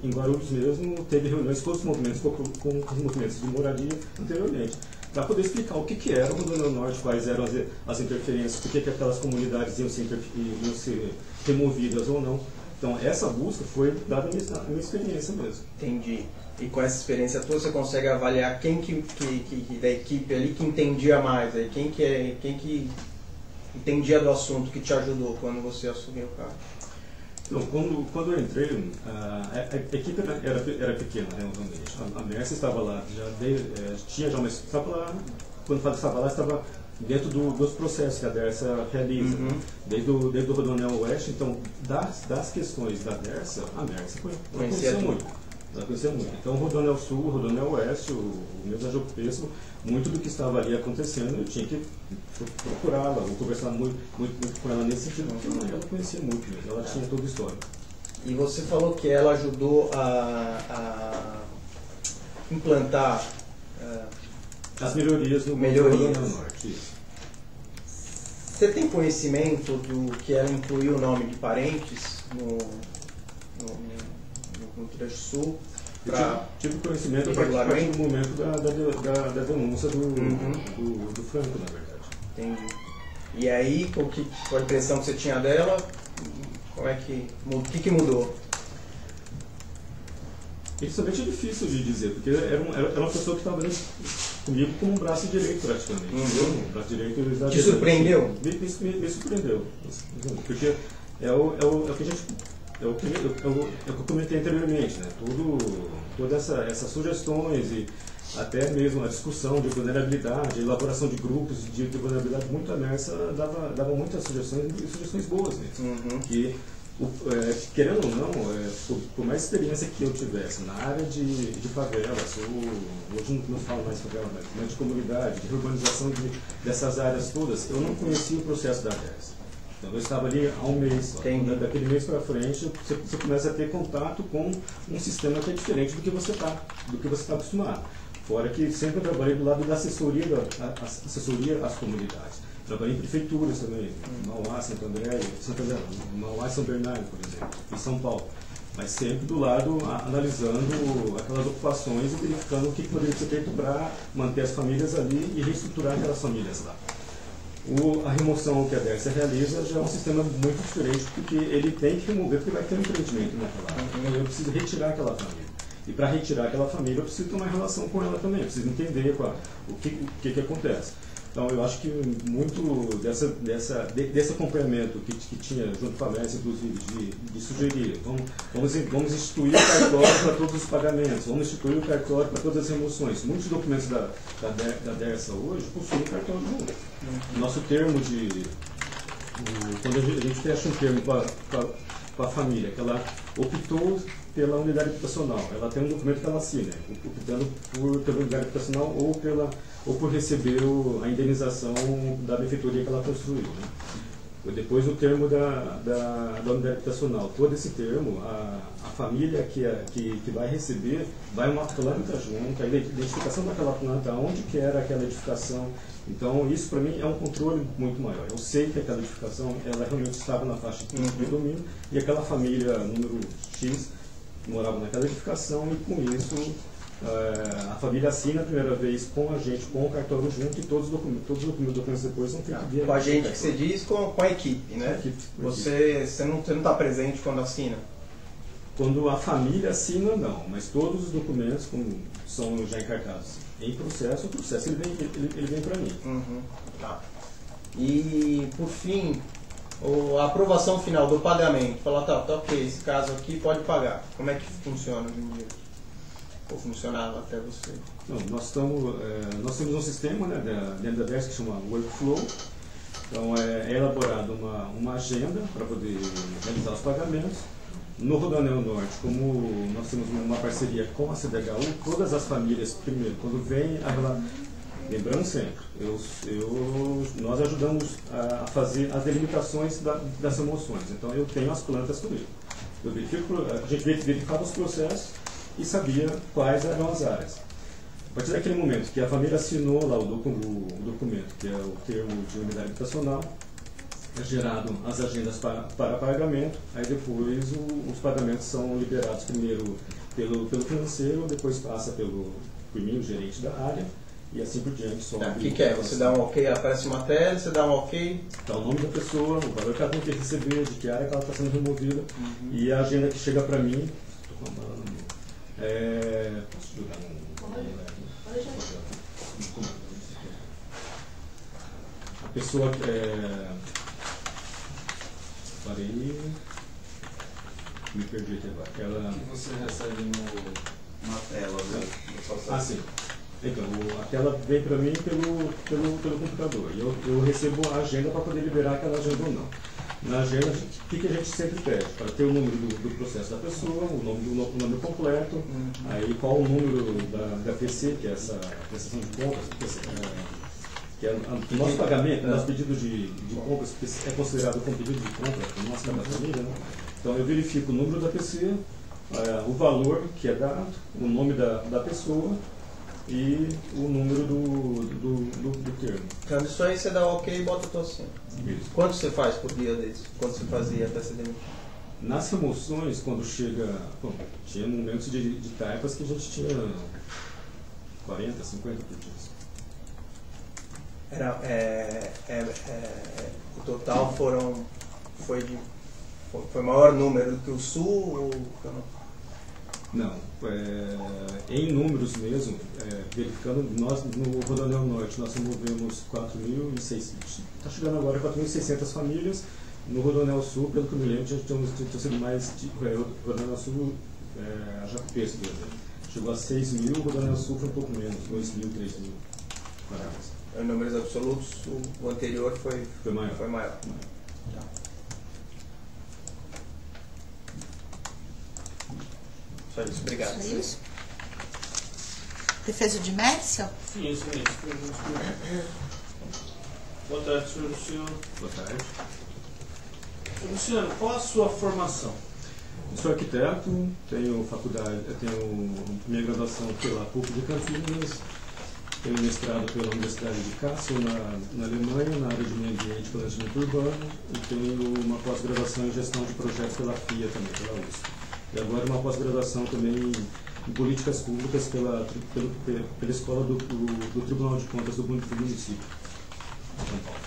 Em Guarulhos mesmo, teve reuniões com os movimentos, com os movimentos de moradia anteriormente, para poder explicar o que era o Rodoanel Norte, quais eram as interferências, por que aquelas comunidades iam ser removidas ou não. Então, essa busca foi dada a minha experiência mesmo. Entendi. E com essa experiência tua, você consegue avaliar quem da equipe ali que entendia mais, aí, quem que entendia do assunto, que te ajudou quando você assumiu o cargo? Então, quando eu entrei, a equipe era pequena, realmente. A Mércia estava lá, tinha já uma... Estava lá, quando estava lá, estava dentro dos processos que a Dersa realiza, desde o Rodoanel Oeste. Então, das questões da Dersa, a Mércia conhecia muito. Ela conhecia muito. Então, o Rodoanel Sul, o Rodoanel Oeste, o meu da Jocopesco, muito do que estava ali acontecendo, eu tinha que procurá-la, ou conversar muito com ela nesse sentido, porque ela conhecia muito mesmo, ela tinha toda a história. E você falou que ela ajudou a implantar as melhorias no Rodoanel Norte. Isso. Você tem conhecimento do que ela incluiu o nome de parentes no trecho sul? Tive conhecimento praticamente no momento da denúncia do Franco, na verdade. Entendi. E aí, qual a impressão que você tinha dela? O que mudou? Inicialmente é difícil de dizer, porque era uma pessoa que estava comigo como um braço direito, praticamente. Um braço direito. Te surpreendeu? Me surpreendeu. Porque é o que a gente... É o que eu comentei anteriormente, né? Todas essas sugestões e até mesmo a discussão de vulnerabilidade, elaboração de grupos de vulnerabilidade muito imersa dava muitas sugestões e sugestões boas mesmo. Que, querendo ou não, por mais experiência que eu tivesse na área de favelas, hoje não falo mais favela, mas de comunidade, de urbanização dessas áreas todas, eu não conhecia o processo da Dersa. Então, eu estava ali há um mês, daquele mês para frente, você começa a ter contato com um sistema que é diferente do que você está acostumado. Fora que sempre eu trabalhei do lado da assessoria, assessoria às comunidades. Trabalhei em prefeituras também, Mauá, Santo André, Mauá e São Bernardo, por exemplo, em São Paulo. Mas sempre do lado, analisando aquelas ocupações e verificando o que poderia ser feito para manter as famílias ali e reestruturar aquelas famílias lá. A remoção que a Dersa realiza já é um sistema muito diferente, porque ele tem que remover, porque vai ter um empreendimento naquela área. Então eu preciso retirar aquela família. E para retirar aquela família, eu preciso ter uma relação com ela também, eu preciso entender o que acontece. Então, eu acho que muito desse acompanhamento que tinha junto com a Merce, inclusive, de sugerir, vamos instituir o cartório para todos os pagamentos, vamos instituir o cartório para todas as remoções. Muitos documentos da Dersa hoje possuem cartório junto. Nosso termo quando a gente fecha um termo com a família, que ela optou pela unidade habitacional, ela tem um documento que ela assina, optando pela unidade habitacional ou por receber a indenização da benfeitoria que ela construiu. Né? Depois do termo da unidade habitacional, todo esse termo, a família que vai receber, vai uma planta junto, a identificação daquela planta, onde que era aquela edificação. Então, isso para mim é um controle muito maior. Eu sei que aquela edificação, ela realmente estava na faixa de domínio, e aquela família, número X, morava naquela edificação, e com isso a família assina a primeira vez com a gente, com o cartório junto, e todos os documentos depois vão ter que vir. Com a gente que você diz, com a equipe, né? Você não está presente quando assina? Quando a família assina, não, mas todos os documentos, como são já encartados em processo, o processo ele vem para mim. Tá. E, por fim, a aprovação final do pagamento, falar, tá ok, esse caso aqui pode pagar. Como é que funciona hoje em dia? Ou funcionava até você? Não, nós temos um sistema, né, dentro da Dersa que chama Workflow. Então é elaborada uma agenda para poder realizar os pagamentos. No Rodoanel Norte, como nós temos uma parceria com a CDHU, todas as famílias, primeiro, quando vem lembrando sempre, nós ajudamos a fazer as delimitações das remoções. Então eu tenho as plantas comigo. A gente verificava os processos e sabia quais eram as áreas. A partir daquele momento que a família assinou lá o documento, que é o termo de unidade habitacional, é gerado as agendas para pagamento, aí depois os pagamentos são liberados primeiro pelo financeiro, depois passa por mim, o gerente da área, e assim por diante. O que é? Você dá um ok, aparece uma tela, você dá um ok? Está o nome da pessoa, o valor que ela tem que receber, de que área que ela está sendo removida, e a agenda que chega para mim, estou com a bala na mão. Posso jogar a pessoa parei, me perdi aqui agora. Que você recebe na tela, né? Sim. Então, a tela vem para mim pelo computador. E eu recebo a agenda para poder liberar aquela agenda ou não. Na agenda, o que a gente sempre pede? Para ter o número do processo da pessoa, o nome completo, aí qual o número da PC, que é essa prestação de contas, que é o nosso pagamento, nosso pedido de compras, que é considerado como pedido de compra, no nosso caso da família, né? Então eu verifico o número da PC, o valor que é dado, o nome da pessoa e o número do termo. Então isso aí você dá ok e bota a tua senha. Quanto você faz por dia desse? Quanto você fazia até ser demitido? Nas remoções, quando chega... Bom, tinha momentos de tarefas que a gente tinha 40, 50 por dia. O total foi maior número do que o Sul? Ou não, em números mesmo, verificando, nós no Rodoanel Norte nós removemos 4.600, está chegando agora 4.600 famílias. No Rodoanel Sul, pelo que eu me lembro, já tinha sido mais, Rodoanel Sul, a Jacupês, por exemplo, chegou a 6.000, o Rodoanel Sul foi um pouco menos, 2.000, 3.000 paradas. Em números absolutos, o anterior foi maior. Tá. Só isso, obrigado. Só isso? Defesa de Mércio? Sim, excelente. Boa tarde, senhor Luciano. Boa tarde. Luciano, qual a sua formação? Sou arquiteto, tenho faculdade, tenho minha graduação pela PUC de Campinas, tenho mestrado pela Universidade de Kassel, na Alemanha, na área de meio ambiente e planejamento urbano, e tenho uma pós-graduação em gestão de projetos pela FIA também, pela USP. E agora uma pós-graduação também em políticas públicas pela escola do Tribunal de Contas do município de São Paulo.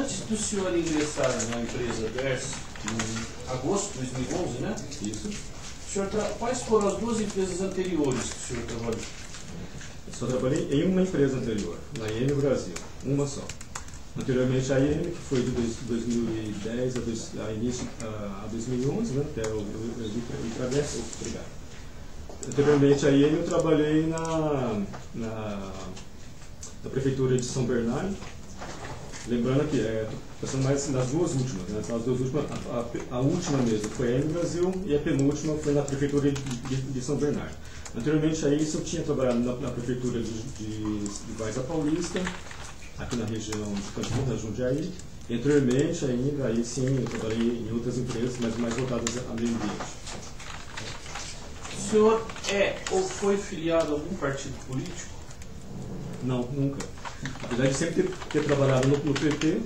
Antes do senhor ingressar na empresa DERS, em agosto de 2011, né? Isso. Quais foram as duas empresas anteriores que o senhor trabalhou? Eu só trabalhei em uma empresa anterior, na IEM Brasil, uma só. Anteriormente a IEM, que foi de 2010 a 2011, né? Até eu atravessei. Obrigado. Anteriormente a IEM eu trabalhei na Prefeitura de São Bernardo. Lembrando que pensando mais nas duas últimas, né? As duas últimas, a última mesmo foi a IEM Brasil e a penúltima foi na Prefeitura de São Bernardo. Anteriormente a isso eu tinha trabalhado na Prefeitura de Várzea Paulista, aqui na região de Campinas, na Jundiaí. E anteriormente ainda, aí sim, eu trabalhei em outras empresas, mas mais voltadas a meio ambiente. O senhor é ou foi filiado a algum partido político? Não, nunca. Apesar de sempre ter trabalhado no PT,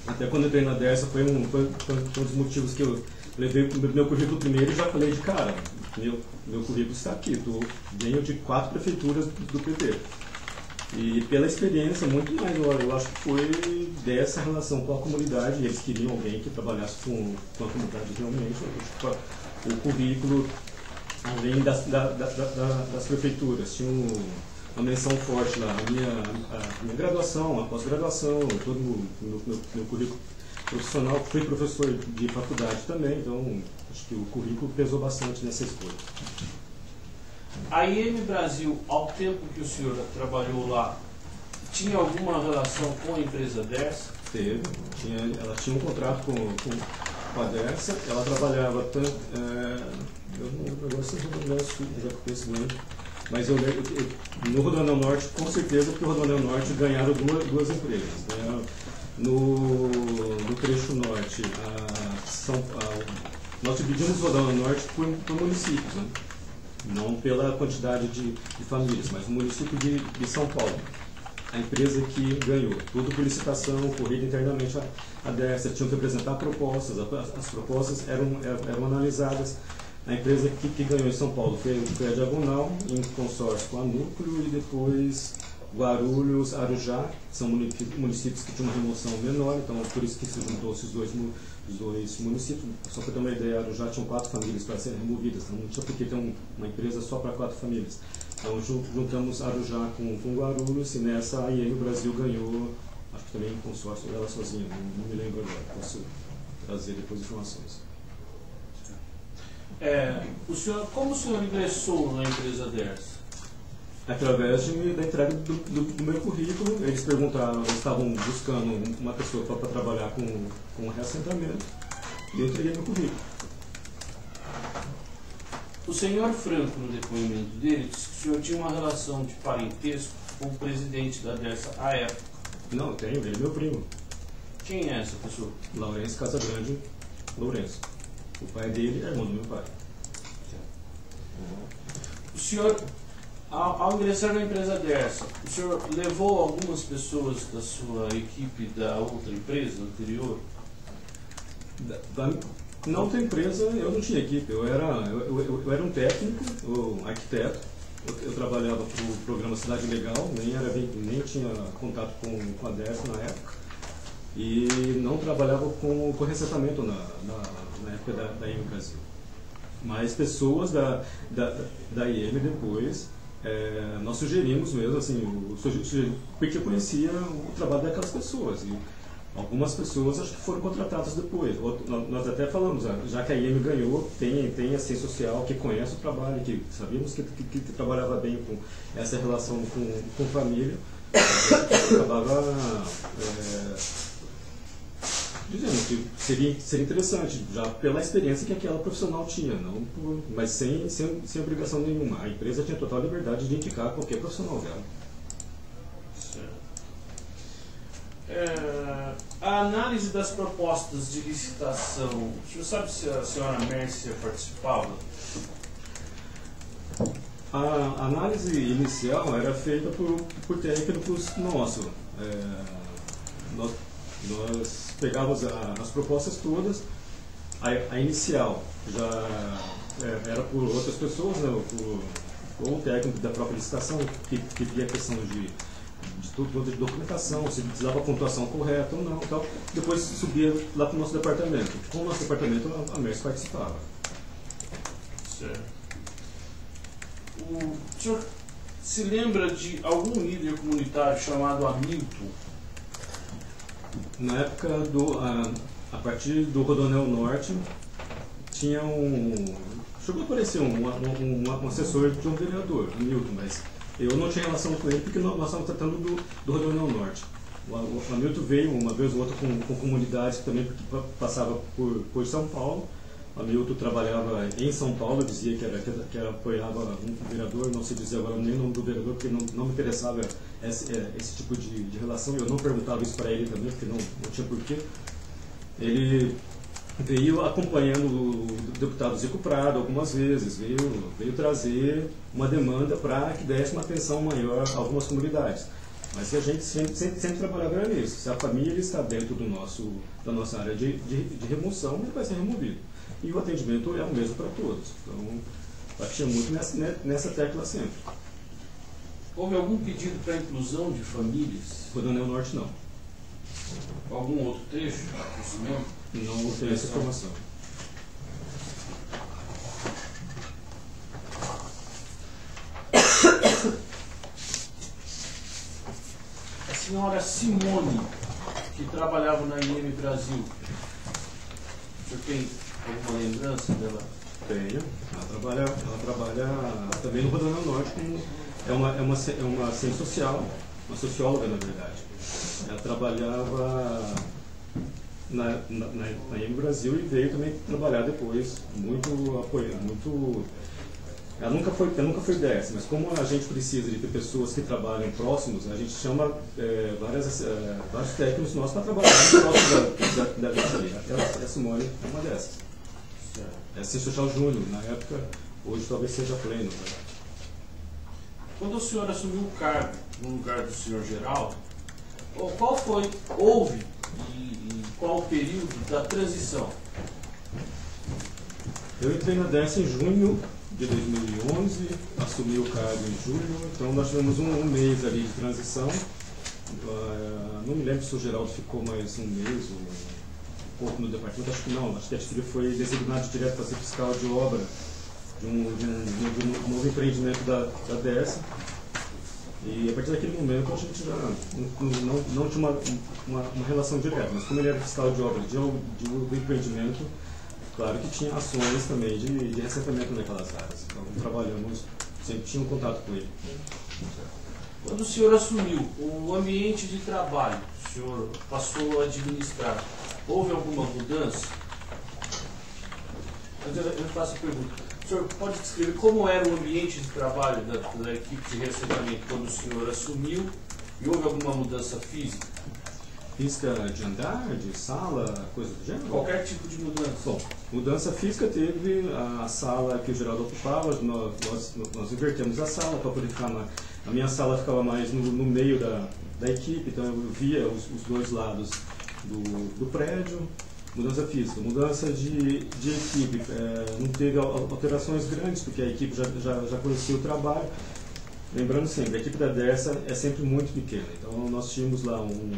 até quando eu entrei na DERSA foi um dos motivos que eu levei o meu currículo primeiro e já falei de cara, meu currículo está aqui, venho de 4 prefeituras do PT. E pela experiência, muito mais, eu acho que foi dessa relação com a comunidade, eles queriam alguém que trabalhasse com a comunidade realmente. O currículo, além das prefeituras, tinha uma menção forte lá, a minha graduação, a pós-graduação, todo o meu currículo profissional. Fui professor de faculdade também, então acho que o currículo pesou bastante nessa escolha. A IEM Brasil, ao tempo que o senhor trabalhou lá, tinha alguma relação com a empresa DERSA? Teve, ela tinha um contrato com a DERSA, ela trabalhava tanto, eu não lembro agora se eu já conheço muito, mas no Rodoanel Norte, com certeza, porque o Rodoanel Norte ganharam duas empresas. Ganharam no trecho norte, nós dividimos o Rodoanel Norte por municípios, né? Não pela quantidade de famílias, mas no município de São Paulo. A empresa que ganhou, tudo por licitação, corrida internamente à DERSA, tinham que apresentar propostas, as propostas eram analisadas. A empresa que ganhou em São Paulo foi a Diagonal, em consórcio com a Núcleo, e depois Guarulhos, Arujá, são municípios que tinham uma remoção menor, então por isso que se juntou esses dois municípios. Só para ter uma ideia, Arujá tinham 4 famílias para serem removidas, então não tinha por que ter uma empresa só para 4 famílias. Então juntamos Arujá com Guarulhos, e nessa a IEM Brasil ganhou, acho que também em consórcio, ela sozinha, não me lembro agora, posso trazer depois informações. Como o senhor ingressou na empresa DERSA? Através da entrega do meu currículo, eles perguntaram, eles estavam buscando uma pessoa para trabalhar com reassentamento, e eu entreguei meu currículo. O senhor Franco, no depoimento dele, disse que o senhor tinha uma relação de parentesco com o presidente da DERSA à época. Não, eu tenho, ele é meu primo. Quem é essa pessoa? Lourenço Casagrande Lourenço. O pai dele é irmão do meu pai. O senhor, ao ingressar na empresa DERSA, o senhor levou algumas pessoas da sua equipe da outra empresa anterior? Na outra empresa eu não tinha equipe, eu era um técnico, um arquiteto. Eu trabalhava para o programa Cidade Legal, nem tinha contato com a DERSA na época, e não trabalhava com reassentamento na época da IEM Brasil. Mas pessoas da IEM depois, nós sugerimos mesmo, assim, porque eu conhecia o trabalho daquelas pessoas. E algumas pessoas acho que foram contratadas depois. Nós até falamos, já que a IEM ganhou, tem assistência social que conhece o trabalho, que sabíamos que trabalhava bem com essa relação com família, acabava dizendo que seria interessante, já pela experiência que aquela profissional tinha, mas sem obrigação nenhuma. A empresa tinha total liberdade de indicar qualquer profissional dela. Certo. A análise das propostas de licitação, o senhor sabe se a senhora Mércia participava? A análise inicial era feita por técnicos nossos. Nós pegávamos as propostas todas, a inicial já era por outras pessoas, né, ou o técnico da própria licitação, que via a questão de tudo de documentação, se precisava a pontuação correta ou não, tal. Depois subia lá para o nosso departamento. Com o nosso departamento, a Mércia participava. Certo. O senhor se lembra de algum líder comunitário chamado Hamilton? Na época a partir do Rodoanel Norte, tinha chegou a aparecer um assessor de um vereador, o Milton, mas eu não tinha relação com ele porque nós estávamos tratando do Rodoanel Norte. O Hamilton veio uma vez ou outra com comunidades também, porque passava por São Paulo. O Hamilton trabalhava em São Paulo, dizia que apoiava um vereador, não sei dizer agora nem o nome do vereador, porque não me interessava esse tipo de relação. Eu não perguntava isso para ele também, porque não tinha porquê. Ele veio acompanhando o deputado Zico Prado algumas vezes, veio trazer uma demanda para que desse uma atenção maior a algumas comunidades. Mas a gente sempre trabalhava nisso. Se a família está dentro da nossa área de remoção, ele vai ser removido. E o atendimento é o mesmo para todos. Então, batia muito nessa tecla sempre. Houve algum pedido para inclusão de famílias? Rodoanel Norte, não. Algum outro trecho do cinema? Não tenho essa informação. A senhora Simone, que trabalhava na IM Brasil, o senhor tem alguma lembrança dela? Tenho. Ela trabalha também no Rodoanel Norte. É uma ciência social, uma socióloga, na verdade. Ela trabalhava na IM Brasil e veio também trabalhar depois, muito apoiando, ela nunca foi dessa, mas como a gente precisa de ter pessoas que trabalham próximos, a gente chama vários técnicos nossos para trabalhar próximo da ali. A Simone é uma dessas. É ciência social júnior, na época, hoje talvez seja pleno. Tá? Quando o senhor assumiu o cargo no lugar do senhor Geraldo, houve e qual o período da transição? Eu entrei na DERSA em junho de 2011, assumi o cargo em julho, então nós tivemos um mês ali de transição. Não me lembro se o Geraldo ficou mais um mês ou um pouco no departamento, acho que não, acho que ele foi designado direto para ser fiscal de obra de um novo empreendimento da DERSA. E a partir daquele momento a gente já não tinha uma relação direta, mas como ele era fiscal de obra do empreendimento, claro que tinha ações também de recentemente naquelas áreas. Então trabalhamos, sempre tinha um contato com ele. Quando o senhor assumiu o ambiente de trabalho, o senhor passou a administrar, houve alguma mudança? Eu faço a pergunta. O senhor pode descrever como era o ambiente de trabalho da equipe de reassentamento quando o senhor assumiu e houve alguma mudança física? Física de andar, de sala, coisa do gênero? Qualquer tipo de mudança. Bom, mudança física teve a sala que o Geraldo ocupava, nós invertemos a sala para poder ficar a minha sala ficava mais no meio da equipe, então eu via os dois lados do prédio. Mudança física, mudança de equipe, não teve alterações grandes, porque a equipe já conhecia o trabalho. Lembrando sempre, a equipe da DERSA é sempre muito pequena, então nós tínhamos lá um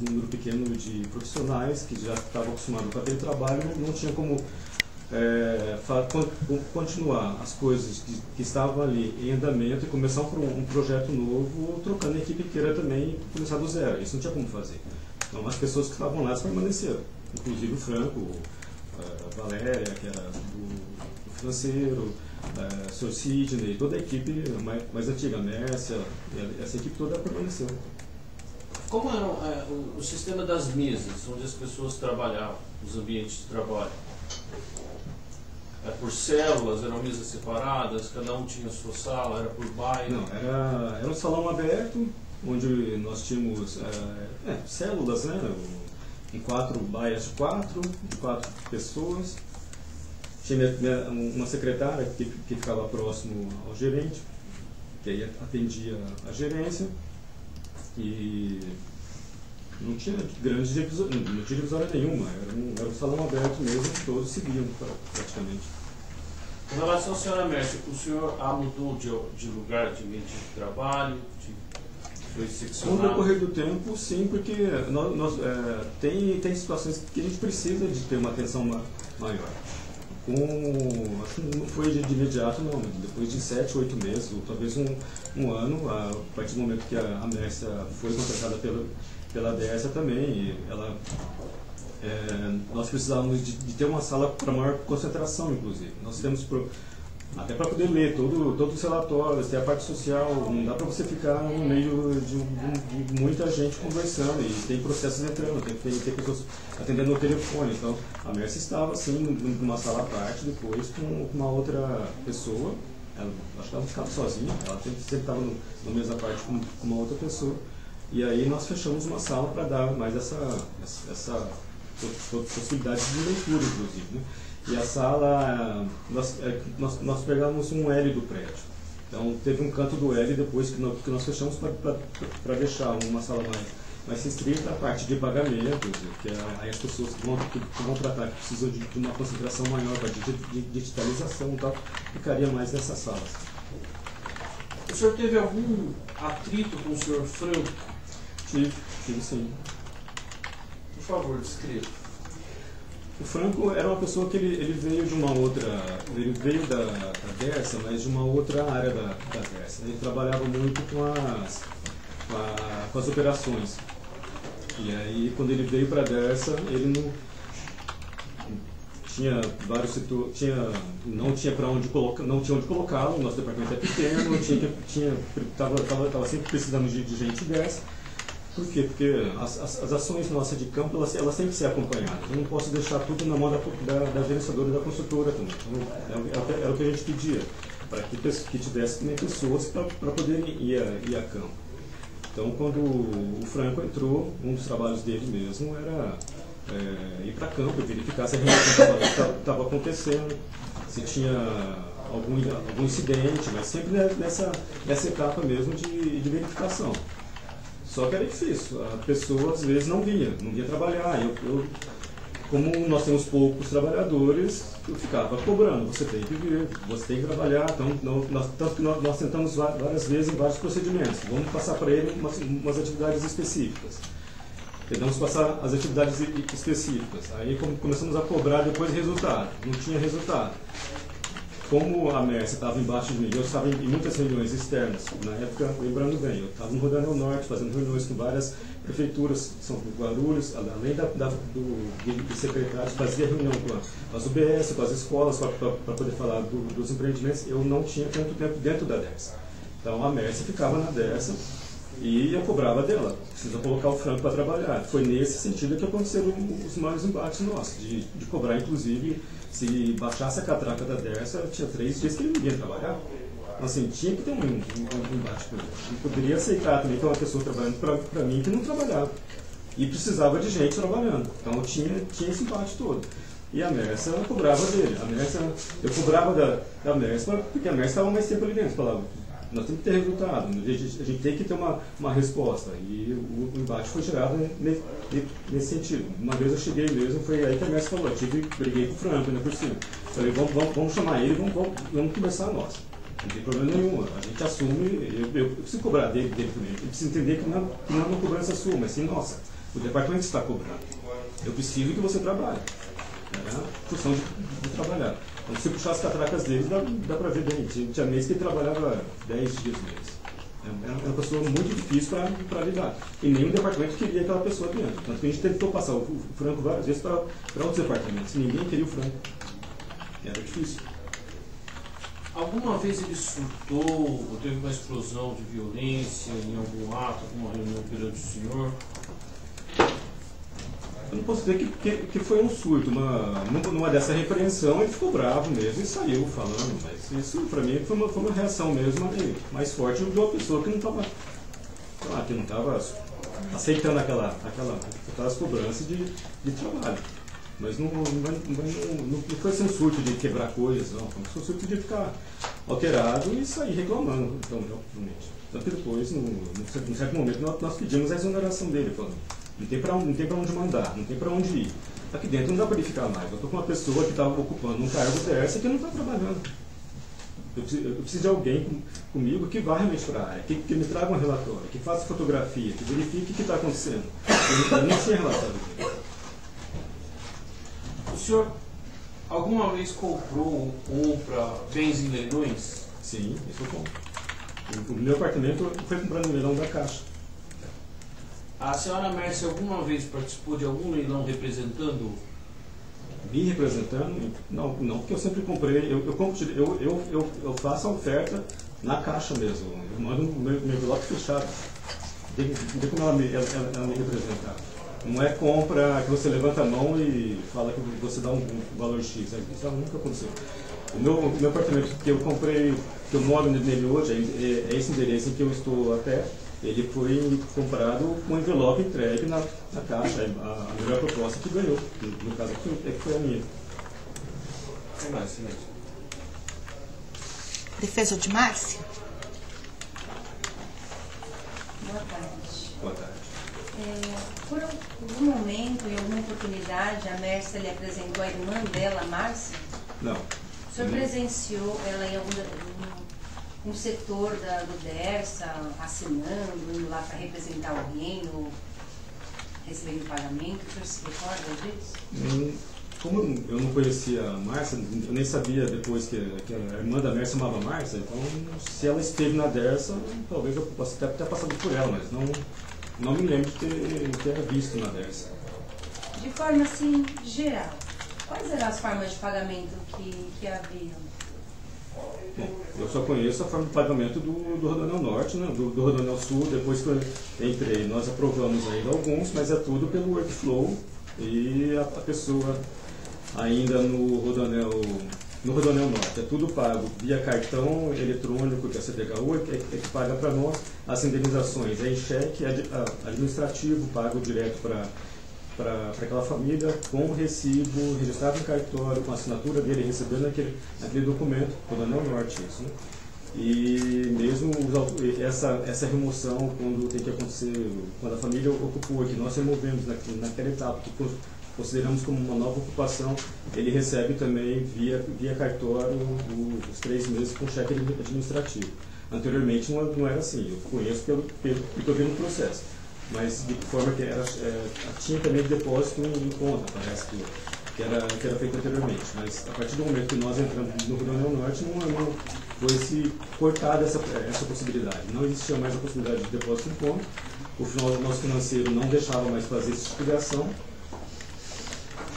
número pequeno de profissionais que já estavam acostumados com aquele trabalho, não tinha como continuar as coisas que estavam ali em andamento e começar um projeto novo, trocando a equipe inteira também e começar do zero. Isso não tinha como fazer. Então as pessoas que estavam lá permaneceram. Inclusive o Franco, a Valéria, que era do financeiro, o Sr. Sidney, toda a equipe mais antiga, a Mércia, essa equipe toda permaneceu. Como era o sistema das mesas, onde as pessoas trabalhavam, os ambientes de trabalho? Era por células, eram mesas separadas, cada um tinha a sua sala, era por bairro? Não, era um salão aberto, onde nós tínhamos células, né, em 4 baias de 4 pessoas. Tinha uma secretária que ficava próximo ao gerente, que aí atendia a gerência, e não tinha grande divisória, não tinha divisória nenhuma, era um salão aberto mesmo, que todos seguiam praticamente. Com relação à senhora Mércia, o senhor mudou de lugar, de meio de trabalho, foi seccionado? Com o decorrer do tempo, sim, porque tem situações que a gente precisa de ter uma atenção maior. Acho que não foi de imediato, não. Depois de 7, 8 meses, ou talvez um ano, a partir do momento que a Mércia foi contratada pela Dersa também, e nós precisávamos de ter uma sala para maior concentração, inclusive. Nós temos, até para poder ler todos os relatórios, ter a parte social, não dá para você ficar no meio de muita gente conversando, e tem processos entrando, tem pessoas atendendo no telefone. Então, a Mércia estava, assim, numa sala à parte, depois com uma outra pessoa. Acho que ela ficava sozinha, ela sempre estava na mesma parte com uma outra pessoa. E aí nós fechamos uma sala para dar mais essa possibilidade de leitura, inclusive, né? E a sala, nós pegamos um L do prédio. Então teve um canto do L depois que nós fechamos para deixar uma sala mais restrita, a parte de pagamentos, que aí as pessoas que vão tratar, que precisam de uma concentração maior para de digitalização e tal, ficaria mais nessa sala. O senhor teve algum atrito com o senhor Franco? Tive sim. Por favor, descreva. O Franco era uma pessoa que ele veio de uma outra, ele veio da Dersa, mas de uma outra área da Dersa. Ele trabalhava muito com as operações. E aí, quando ele veio para a Dersa, ele não tinha vários setores, não tinha onde colocá-lo. O nosso departamento é pequeno, estava sempre precisando de gente dessa. Por quê? Porque as ações nossas de campo, elas têm que ser acompanhadas. Eu não posso deixar tudo na mão da gerenciadora e da consultora também. Então, era o que a gente pedia, para que tivesse também pessoas para poderem ir a campo. Então, quando o Franco entrou, um dos trabalhos dele mesmo era ir para campo e verificar se a reunião estava acontecendo, se tinha algum incidente, mas sempre nessa etapa mesmo de verificação. Só que era difícil, a pessoa às vezes não vinha trabalhar. Como nós temos poucos trabalhadores, eu ficava cobrando, você tem que vir, você tem que trabalhar. Então, tanto que nós tentamos várias vezes em vários procedimentos. Vamos passar para ele umas atividades específicas. Tentamos passar as atividades específicas. Aí começamos a cobrar depois resultado. Não tinha resultado. Como a Mércia estava embaixo de mim, eu estava em muitas reuniões externas, na época, lembrando bem, eu estava no Rodoanel Norte, fazendo reuniões com várias prefeituras, São Guarulhos, além dos secretários, fazia reunião com as UBS, com as escolas, para poder falar dos empreendimentos. Eu não tinha tanto tempo dentro da Dersa. Então a Mércia ficava na Dersa e eu cobrava dela, precisa colocar o Franco para trabalhar. Foi nesse sentido que aconteceram os maiores embates nossos, de cobrar, inclusive. Se baixasse a catraca da Dersa, tinha 3 dias que ele não ia trabalhar. Assim, tinha que ter um embate com ele. Não poderia aceitar também que uma pessoa trabalhando para mim que não trabalhava. E precisava de gente trabalhando. Então tinha esse embate todo. E a Mércia cobrava dele. Eu cobrava da Mércia porque a Mércia estava mais tempo ali dentro. Falava, nós temos que ter resultado, a gente tem que ter uma resposta. E o embate foi gerado nesse sentido. Uma vez eu cheguei mesmo, foi aí que a Mércia falou, briguei com o Franco, né, por cima. Falei, vamos chamar ele, vamos conversar nós. Não tem problema nenhum, a gente assume, eu preciso cobrar dele também. Eu preciso entender que não é uma cobrança sua, mas sim nossa. O departamento está cobrando. Eu preciso que você trabalhe. É a função de trabalhar. Então, se puxar as catracas deles, dá para ver bem. Tinha mês que ele trabalhava 10 dias mês. É uma pessoa muito difícil para lidar. E nenhum departamento queria aquela pessoa dentro. Tanto que a gente tentou passar o Franco várias vezes para outros departamentos. Ninguém queria o Franco. Era difícil. Alguma vez ele surtou, ou teve uma explosão de violência em algum ato, alguma reunião perante o senhor? Eu não posso dizer que foi um surto, numa dessa repreensão ele ficou bravo mesmo e saiu falando, mas isso para mim foi uma reação mesmo mais forte de uma pessoa que não estava que não estava aceitando aquelas cobranças de trabalho. Mas não foi assim um surto de quebrar coisas, não. Foi um surto de ficar alterado e sair reclamando, então, realmente. Tanto que depois, num certo momento, nós pedimos a exoneração dele, falando, não tem para onde mandar, não tem para onde ir. Aqui dentro não dá para ele ficar mais. Eu estou com uma pessoa que estava ocupando um cargo dessa que não está trabalhando. Eu preciso de alguém comigo que vá realmente para a área, que me traga um relatório, que faça fotografia, que verifique o que está acontecendo. Eu não tinha relatório dele. O senhor alguma vez comprou ou compra bens em leilões? Sim, isso eu compro. O meu apartamento foi comprado no leilão da Caixa. A senhora Mércia alguma vez participou de algum leilão representando? Me representando? Não, porque eu sempre comprei. Eu faço a oferta na Caixa mesmo. Eu mando meu envelope fechado. Tem como ela me representar. Não é compra que você levanta a mão e fala que você dá um valor X. Isso nunca aconteceu. O meu apartamento que eu comprei, que eu moro nele hoje, é esse endereço em que eu estou até. Ele foi comprado com um envelope entregue na Caixa. A melhor proposta que ganhou. No caso, que foi a minha. Tem mais, silêncio. Defesa de Márcia? Boa tarde. Boa tarde. Por algum momento, em alguma oportunidade, a Mércia lhe apresentou a irmã dela, a Márcia? Não. O senhor presenciou ela em algum setor do DERSA, assinando, indo lá para representar alguém, ou recebendo pagamento? O senhor se recorda disso? Como eu não conhecia a Márcia, eu nem sabia depois que a irmã da Mércia chamava Márcia, então se ela esteve na DERSA, talvez eu possa até ter passado por ela, mas não me lembro de ter visto na DERSA. De forma assim, geral, quais eram as formas de pagamento que haviam? Bom, eu só conheço a forma de pagamento do Rodoanel Norte, né, do Rodoanel Sul. Depois que eu entrei, nós aprovamos ainda alguns, mas é tudo pelo workflow e a pessoa ainda no Rodoanel Norte. É tudo pago via cartão eletrônico, que é a CDHU, é que paga para nós as indenizações. É em cheque administrativo, pago direto para aquela família, com o recibo, registrado no cartório, com a assinatura dele, recebendo aquele documento, Rodoanel Norte, isso, né? E mesmo essa remoção, quando tem que acontecer, quando a família ocupou, que nós removemos naquela etapa, que consideramos como uma nova ocupação, ele recebe também via cartório os 3 meses com cheque administrativo. Anteriormente não era assim, eu conheço porque eu vi no processo. Mas de forma que tinha também depósito em conta, parece que era feito anteriormente. Mas a partir do momento que nós entramos no Rodoanel Norte, não foi cortada essa possibilidade. Não existia mais a possibilidade de depósito em conta. O nosso financeiro não deixava mais fazer essa explicação.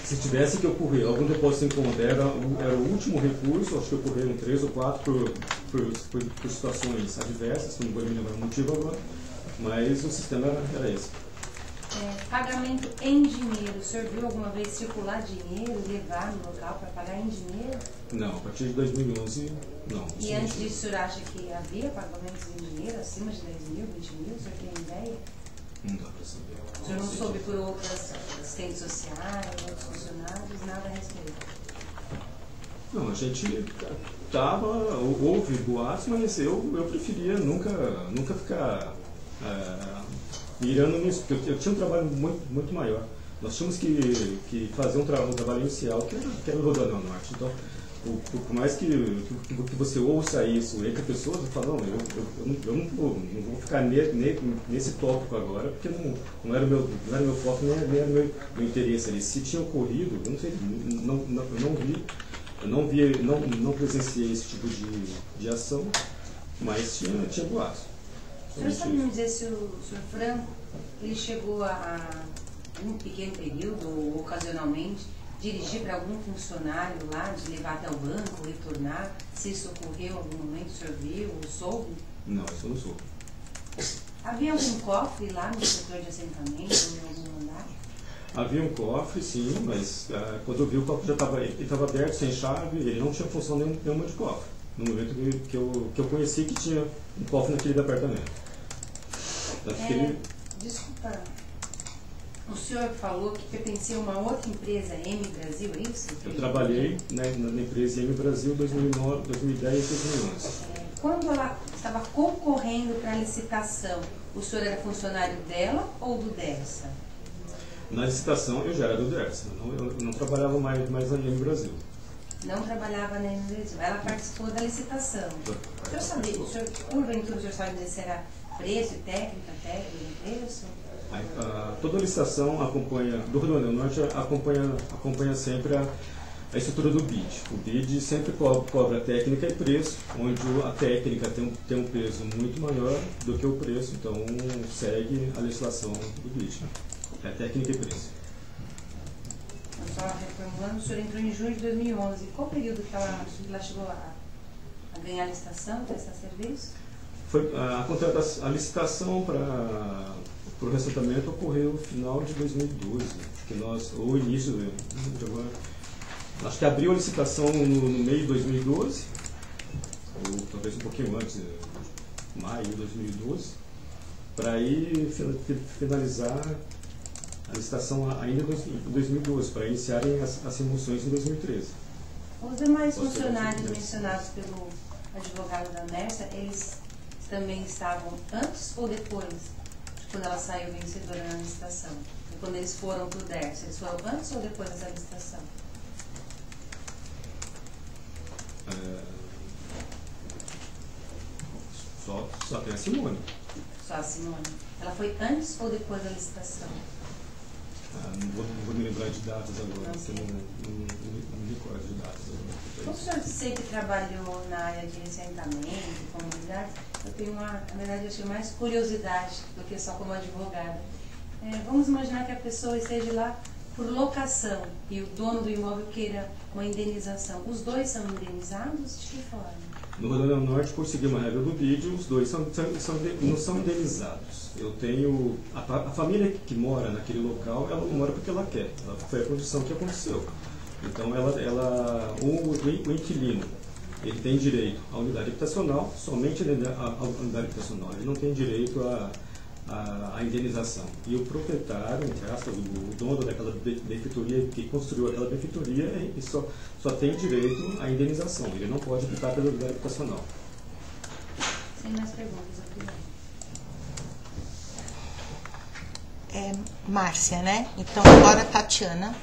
Se tivesse que ocorrer algum depósito em conta, era o último recurso. Acho que ocorreram 3 ou 4 por situações adversas, que não vou me lembrar o motivo agora. Mas o sistema era esse. Pagamento em dinheiro. O senhor viu alguma vez circular dinheiro, levar no local para pagar em dinheiro? Não, a partir de 2011, não. E antes disso, o senhor acha que havia pagamentos em dinheiro acima de 10 mil, 20 mil? O senhor tem ideia? Não dá para saber. O senhor não soube por outras assistentes sociais, outros funcionários, nada a respeito? Não, a gente houve boatos, mas eu preferia nunca ficar mirando nisso, porque eu tinha um trabalho muito maior. Nós tínhamos que fazer um trabalho inicial, que era o Rodoanel Norte. Então, por mais que você ouça isso entre pessoas, eu falo, eu não vou ficar nesse tópico agora, porque não era o meu foco, nem era o meu interesse ali. Se tinha ocorrido, eu não sei, não presenciei esse tipo de ação, mas tinha boatos. O senhor sabe me dizer se o senhor Franco ele chegou a um pequeno período, ou ocasionalmente, dirigir para algum funcionário lá, de levar até o banco, retornar? Se isso ocorreu em algum momento, o senhor viu ou soube? Não, isso eu não soube. Havia algum cofre lá no setor de assentamento, ou em algum andar? Havia um cofre, sim, mas quando eu vi o cofre ele estava aberto, sem chave, ele não tinha função nenhuma de cofre. No momento que eu conheci que tinha um cofre naquele apartamento. Desculpa, o senhor falou que pertencia a uma outra empresa, M Brasil, é isso? Eu trabalhei na empresa M Brasil 2009, 2010 e 2011. Quando ela estava concorrendo para a licitação, o senhor era funcionário dela ou do Dersa? Na licitação eu já era do Dersa, eu não trabalhava mais na M Brasil. Não trabalhava na M Brasil, ela participou da licitação. O senhor sabia, porventura o senhor sabe dizer se era preço, técnica, preço? Toda a licitação do Rio Grande do Norte acompanha sempre a estrutura do BID. O BID sempre cobra técnica e preço, onde a técnica tem um peso muito maior do que o preço, então segue a legislação do BID. É técnica e preço. Só reformulando, o senhor entrou em junho de 2011. Qual o período que ela chegou a ganhar a licitação, prestar serviço? A licitação para o ressaltamento ocorreu no final de 2012, ou início, acho que abriu a licitação no meio de 2012, ou talvez um pouquinho antes, maio de 2012, para aí finalizar a licitação ainda em 2012, para iniciarem as remoções em 2013. Os demais funcionários mencionados pelo advogado da Mersa, eles também estavam antes ou depois de quando ela saiu vencedora na licitação? E quando eles foram para o Dersa, eles foram antes ou depois dessa licitação? Só tem a Simone. Só a Simone. Ela foi antes ou depois da licitação? Não vou me lembrar de datas agora, porque não me recordo de datas agora. O senhor sempre trabalhou na área de assentamento, comunidade? Eu tenho na verdade, acho que mais curiosidade do que só como advogada. Vamos imaginar que a pessoa esteja lá por locação e o dono do imóvel queira uma indenização. Os dois são indenizados? De que forma? No Rio Grande do Norte, por seguir uma regra do BID, os dois não são indenizados. Eu tenho a família que mora naquele local, ela não mora porque ela quer. Foi a condição que aconteceu. Então, o inquilino, ele tem direito à unidade habitacional, somente à unidade habitacional. Ele não tem direito à indenização. E o proprietário, entre aspas, o dono daquela benfeitoria, que construiu aquela benfeitoria, ele só tem direito à indenização. Ele não pode optar pela unidade habitacional. Sem mais perguntas, obrigada. Márcia, né? Então agora Tatiana.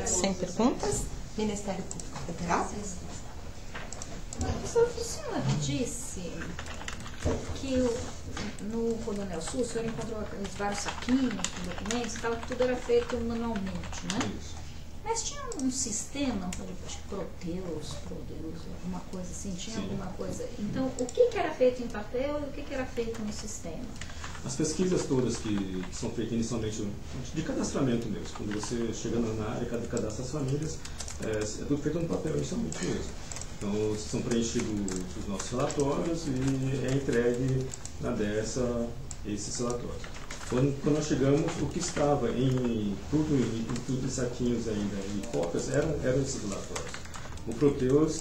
Sem perguntas? Ministério Público Federal. O senhor disse que no Rodoanel Sul o senhor encontrou vários saquinhos com documentos e tal, que tudo era feito manualmente, né? Isso. Mas tinha um sistema, acho que Proteus, alguma coisa assim, tinha alguma coisa. Então, o que era feito em papel e o que era feito no sistema? As pesquisas todas que são feitas inicialmente de cadastramento mesmo, quando você chega na área, cadastra as famílias, é tudo feito no papel inicialmente mesmo. Então, são preenchidos os nossos relatórios e é entregue na Dersa esses relatórios. Quando nós chegamos, o que estava em tudo em saquinhos ainda e cópias eram esses relatórios. O Proteus,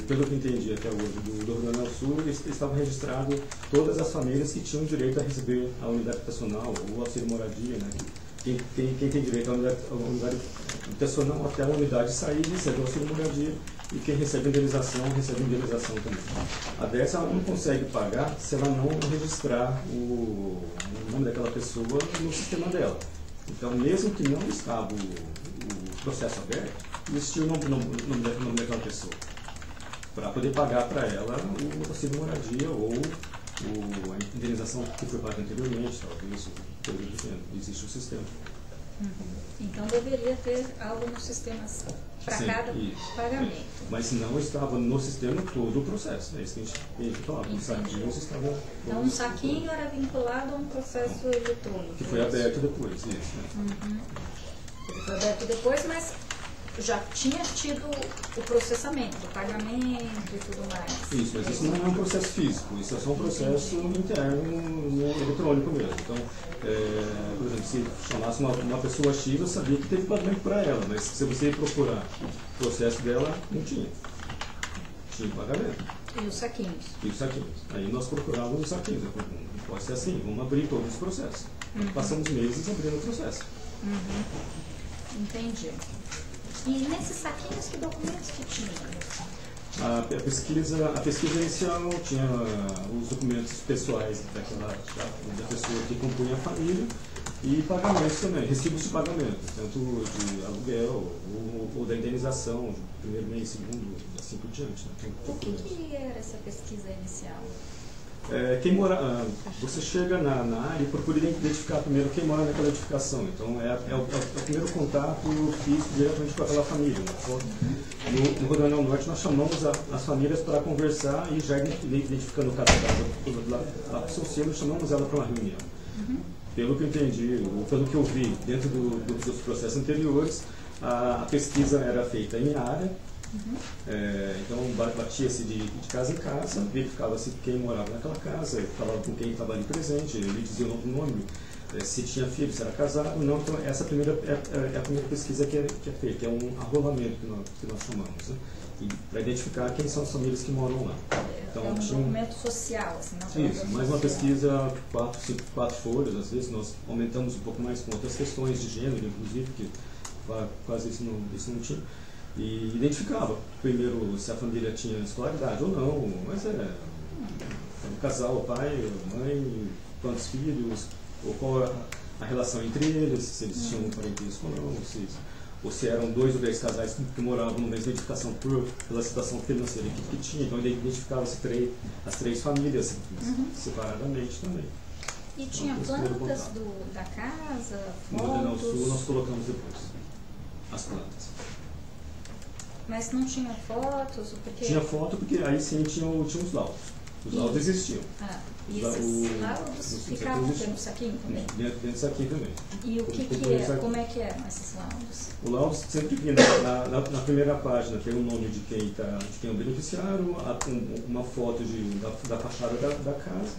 pelo que entendi até hoje, do Rio Grande do Sul, estava registrado todas as famílias que tinham direito a receber a unidade habitacional ou auxílio moradia, né? Quem tem direito à unidade habitacional até a unidade sair recebe o auxílio moradia e quem recebe indenização também. A Dersa não consegue pagar se ela não registrar o nome daquela pessoa no sistema dela. Então, mesmo que não estava o processo aberto, existia o nome daquela pessoa, para poder pagar para ela o auxílio moradia ou a indenização que foi paga anteriormente, talvez, existe o sistema. Então deveria ter algo no sistema para cada pagamento. Mas não estava no sistema todo o processo. É isso que a gente falava. Os saquinhos estavam. Então um saquinho era vinculado a um processo eletrônico. Que foi aberto depois, isso. Né? Ele foi aberto depois, mas já tinha tido o processamento, o pagamento e tudo mais. Isso, mas isso não é um processo físico, isso é só um processo interno, eletrônico mesmo. Então, por exemplo, se chamasse uma pessoa X, eu sabia que teve pagamento para ela, mas se você procurar o processo dela, não tinha. tinha pagamento. E os saquinhos. E os saquinhos. Aí nós procurávamos os saquinhos. Não pode ser assim, vamos abrir todos os processos. Passamos meses abrindo o processo. Entendi. E nesses saquinhos, que documentos que tinha? A pesquisa inicial tinha os documentos pessoais da pessoa que compunha a família e pagamentos também, recibos de pagamento, tanto de aluguel ou da indenização, de primeiro mês, segundo, assim por diante. Né? O que era essa pesquisa inicial? Você chega na área e procura identificar primeiro quem mora naquela edificação. Então, é o primeiro contato físico diretamente com aquela família. Né? No Rodoanel Norte, nós chamamos as famílias para conversar e já identificando cada casa lá para o seu selo, chamamos ela para uma reunião. Pelo que eu entendi, ou pelo que eu vi dentro dos processos anteriores, a pesquisa era feita em área. Então batia-se de casa em casa, verificava-se quem morava naquela casa, falava com quem estava ali presente, ele dizia o nome, se tinha filho, se era casado ou não. Então essa é a primeira pesquisa que é feita, que é um arrolamento que nós chamamos, né? Para identificar quem são as famílias que moram lá. Então, é um documento social, assim, não? Isso, mais uma pesquisa, 4 folhas, às vezes nós aumentamos um pouco mais com outras questões de gênero, inclusive, que quase isso não tinha. E identificava, primeiro, se a família tinha escolaridade ou não, mas era o casal, o pai, a mãe, quantos filhos, ou qual a relação entre eles, se eles tinham parentesco ou não, ou se eram 2 ou 10 casais que moravam na mesma edificação pela situação financeira que tinha. Então ele identificava-se as 3 famílias separadamente também. E tinha plantas da casa, fotos? No Rodoanel Sul nós colocamos depois as plantas. Mas não tinha fotos? Porque... Tinha foto porque aí sim tinha os laudos. Os laudos existiam. E esses laudos ficavam dentro do saquinho também? Dentro do saquinho também. E o que é? Como é que eram esses laudos? O laudo sempre vinha na primeira página, tem o nome de quem é o beneficiário, uma foto da fachada da casa.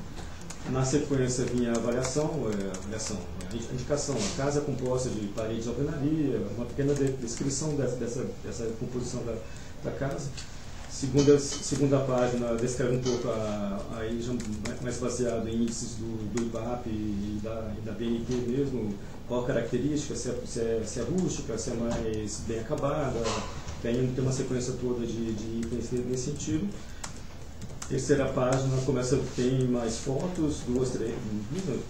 Na sequência vinha a avaliação, a indicação, a casa composta de paredes de alvenaria, uma pequena descrição dessa composição da casa. Segunda página descreve um pouco, aí já mais baseado em índices do IBAP e da BNT mesmo, qual a característica, se é rústica, se é mais bem acabada, tem uma sequência toda de itens nesse sentido. Terceira página tem mais fotos,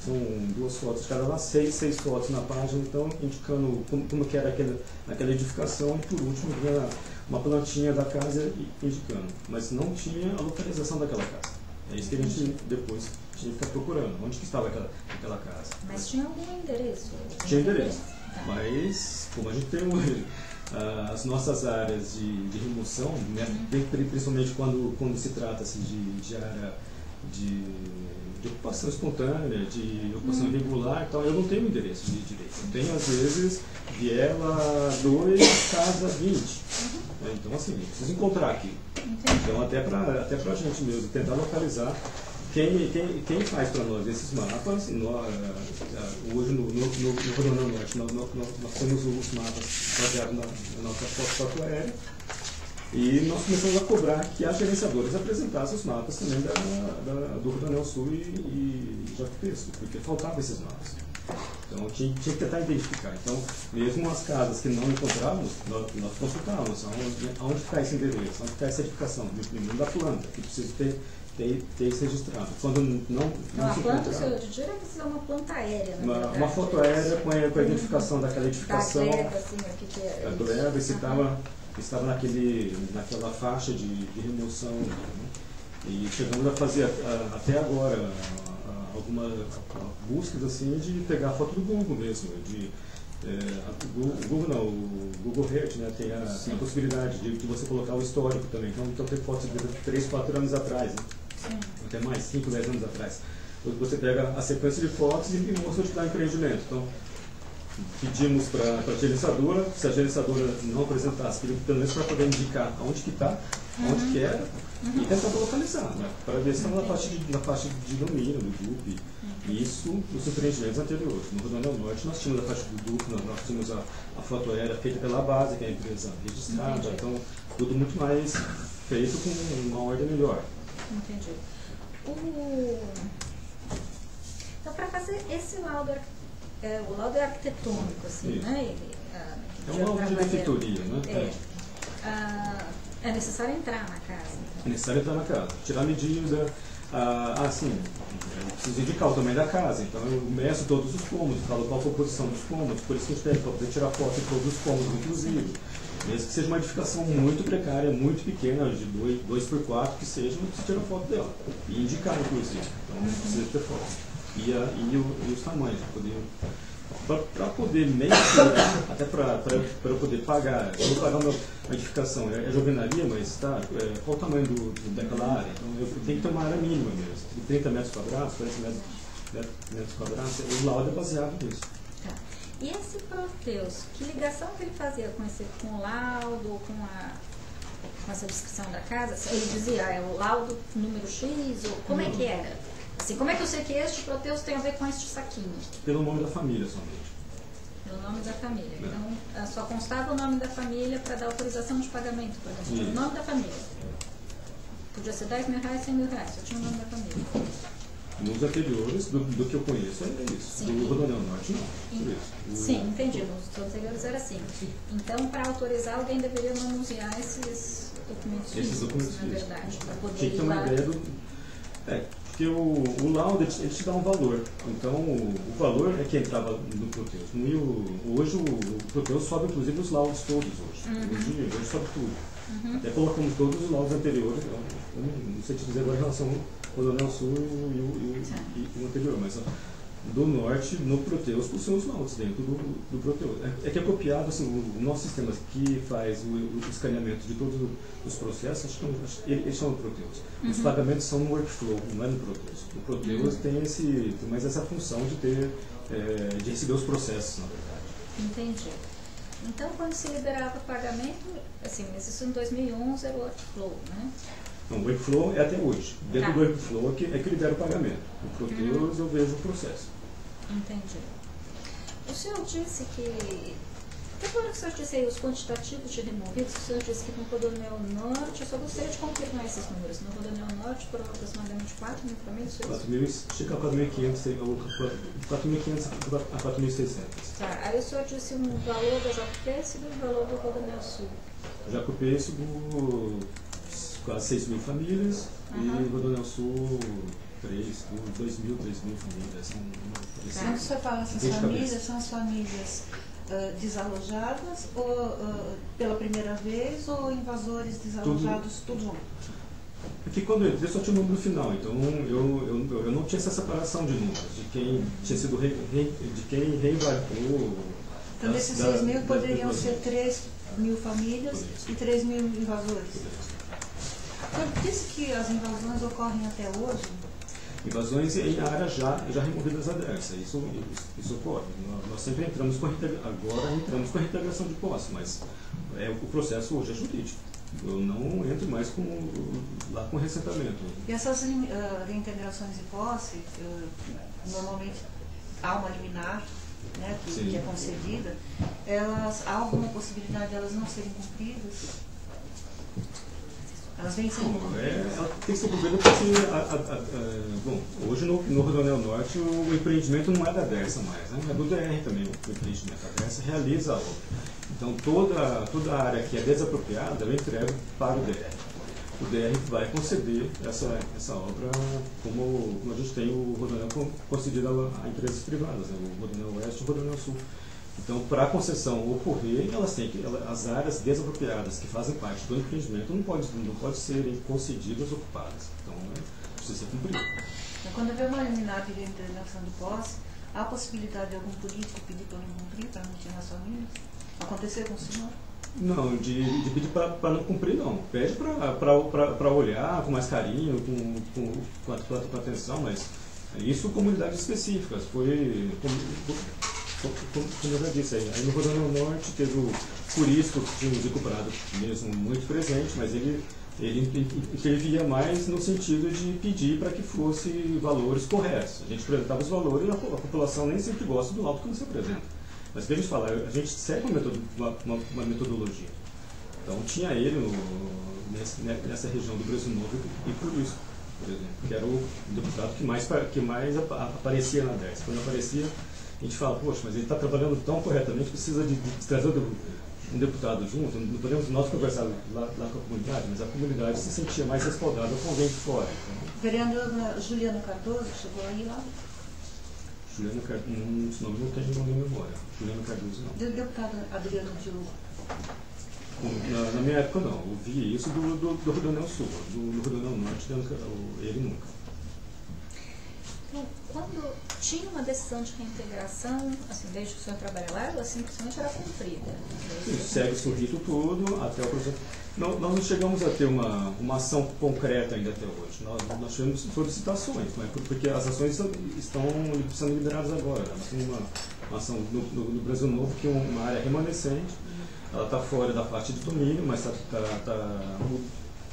são 2 fotos de cada lado, 6 fotos na página, então indicando como que era aquela edificação, e por último vinha uma plantinha da casa indicando, mas não tinha a localização daquela casa. É isso que a gente depois tinha que ficar procurando, onde que estava aquela casa. Mas tinha algum endereço? Tinha endereço, mas como a gente tem hoje as nossas áreas de remoção, né, principalmente quando se trata-se de área de ocupação espontânea, de ocupação irregular e tal, eu não tenho endereço de direito. Eu tenho, às vezes, Viela 2, casa 20. Então, assim, eu preciso encontrar aqui. Então, até pra gente mesmo, tentar localizar quem faz para nós esses mapas. Hoje, no Rodoanel Norte, nós temos os mapas baseados na nossa foto aérea. E nós começamos a cobrar que as gerenciadoras apresentassem os mapas também do Rodoanel Sul e JPP Sul, porque faltavam esses mapas. Então tinha que tentar identificar. Então, mesmo as casas que não encontrávamos, nós consultávamos aonde está esse endereço, onde está essa edificação, dependendo da planta, que precisa ter isso registrado. Quando não se planta, o senhor era precisar uma planta aérea, uma foto aérea com a identificação daquela edificação. Da gleba, assim, o que é? A gleba, se estava naquela faixa de remoção, né? E chegamos a fazer até agora algumas buscas assim de pegar a foto do Google mesmo, o Google Earth, né, tem a possibilidade de você colocar o histórico também. Então tem fotos de 3, 4 anos atrás, né? Até mais, 5, 10 anos atrás. Você pega a sequência de fotos e mostra onde está o empreendimento. Então, pedimos para a gerenciadora, se a gerenciadora não apresentasse, pedimos pelo menos para poder indicar onde que está, onde que era, e tentar localizar, né, para ver se está na faixa de domínio do DUP. Isso nos empreendimentos anteriores. No Rodoanel Norte nós tínhamos a faixa do DUP, nós tínhamos a foto aérea feita pela base, que é a empresa registrada, então tudo muito mais feito com uma ordem melhor. Entendi. Então, para fazer esse laudo, o laudo é arquitetônico, assim, Isso. né? É um laudo de benfeitoria, né? É necessário entrar na casa. É necessário entrar na casa, tirar a medida, eu preciso indicar o tamanho da casa, então eu meço todos os cômodos, falo qual foi a posição dos cômodos, por isso que a gente pede para poder tirar foto de todos os cômodos, inclusive. Mesmo que seja uma edificação muito precária, muito pequena, de 2x4, que seja, não precisa tirar foto dela. E indicar, inclusive. Então não precisa ter foto. E os tamanhos, para poder mensurar, até para eu poder pagar, eu vou pagar uma edificação, é jovenaria, mas qual o tamanho daquela área? Então eu tenho que ter uma área mínima mesmo, de 30 metros quadrados, 40 metros quadrados, o laudo é baseado nisso. Tá. E esse Proteus, que ligação que ele fazia com o laudo, com essa descrição da casa? Ele dizia, é o laudo número X, ou como é que era? Assim, como é que eu sei que este Proteus tem a ver com este saquinho? Pelo nome da família somente. Pelo nome da família. Então, só constava o nome da família para dar autorização de pagamento, por exemplo. O nome da família. Podia ser R$10 mil, R$100 mil, só tinha o nome da família. Nos anteriores, do que eu conheço, é isso. Sim. Do Rodoanel Norte, não. Por isso. Sim, entendi. Nos anteriores era assim. Então, para autorizar, alguém deveria manusear esses documentos físicos, na verdade, para poder Tinha que ter uma ideia do... porque o laudo ele te dá um valor. Então, o valor é que entrava no Proteus. Hoje o Proteus sobe, inclusive, os laudos todos hoje. Hoje sobe tudo. Até colocamos todos os laudos anteriores. Eu não sei te dizer agora em relação ao Rodoanel Sul e o anterior, mas do norte, no Proteus, com os seus laudos dentro do Proteus. É que é copiado, assim, o nosso sistema que faz o escaneamento de todos os processos, eles são no Proteus. Os pagamentos são no workflow, não é no Proteus. O Proteus tem mais essa função de receber os processos, na verdade. Entendi. Então, quando se liberava o pagamento, assim, mas isso em 2011 era o workflow, né? Não, o workflow é até hoje. Dentro do workflow é que libera o pagamento. O Proteus eu vejo o processo. Entendi. O senhor disse que... Até agora que o senhor disse aí os quantitativos de removidos, o senhor disse que no Rodoanel Norte, eu só gostaria de confirmar esses números. No Rodoanel Norte, por aproximadamente 4 mil famílias, chega a 4.500 a 4.600. Tá, aí o senhor disse um valor da JP e o valor do Rodoanel Sul. A JP subiu quase 6 mil famílias e o Rodoanel Sul 2.000, 3.000 famílias. Quando você fala essas famílias, são as famílias desalojadas ou pela primeira vez ou invasores desalojados, tudo junto? Porque quando eu entrei só tinha o número final, então eu não tinha essa separação de números, de quem tinha sido de quem reinvadiu. Então desses 6 mil poderiam ser 3 mil famílias e 3 mil invasores. Então diz que as invasões ocorrem até hoje? Invasões em áreas já removidas adversas, isso ocorre. Nós sempre entramos com a reintegração de posse, mas o processo hoje é jurídico. Eu não entro mais lá com ressentamento. E essas reintegrações de posse, normalmente há uma liminar, né, que é concedida, há alguma possibilidade de elas não serem cumpridas? Elas vêm sendo cumpridas? Ela tem que ser cumprida porque, hoje no Rodoanel Norte o empreendimento não é da DERSA mais, né? É do DR também o empreendimento. A DERSA realiza a obra. Então toda a área que é desapropriada eu entrego para o DR. O DR vai conceder essa obra como a gente tem o Rodoanel concedido a empresas privadas, né? O Rodoanel Oeste e o Rodoanel Sul. Então, para a concessão ocorrer, as áreas desapropriadas que fazem parte do empreendimento não podem serem concedidas ou ocupadas. Então, precisa ser cumprido. Então, quando houver uma liminar de reintegração de posse, há a possibilidade de algum político pedir para não cumprir, para não tirar as famílias? Aconteceu com o senhor? Não, de pedir para não cumprir, não. Pede para olhar com mais carinho, com atenção, mas isso comunidades específicas. Foi... Como eu já disse, aí no Rodoanel Norte teve o Curisco, que tinha um Zico Prado mesmo muito presente, mas ele intervia mais no sentido de pedir para que fosse valores corretos. A gente apresentava os valores e a população nem sempre gosta do laudo que você apresenta. Mas o que a gente fala, a gente segue uma metodologia. Então tinha ele nessa região do Brasil Novo e por isso, por exemplo, que era o deputado que mais aparecia na DERSA. Quando aparecia, a gente fala, poxa, mas ele está trabalhando tão corretamente, precisa de trazer um deputado junto. Não podemos nós conversar lá com a comunidade, mas a comunidade se sentia mais respaldada com alguém de fora. Então, Vereadora Juliana Cardoso chegou aí lá? Juliana Cardoso, esse nome não tem na minha memória. Juliana Cardoso não. Deputado Adriano Diogo. Na minha época não, eu vi isso do Rodoanel Sul, do Rodoanel Norte, ele nunca. Então, quando tinha uma decisão de reintegração, assim, desde que o senhor trabalha lá, ela simplesmente era cumprida. Segue-se o rito todo até o processo. Nós não chegamos a ter uma ação concreta ainda até hoje. Nós tivemos solicitações, né, porque as ações estão sendo liberadas agora. Nós temos uma ação no Brasil Novo, que é uma área remanescente. Ela está fora da parte de domínio, mas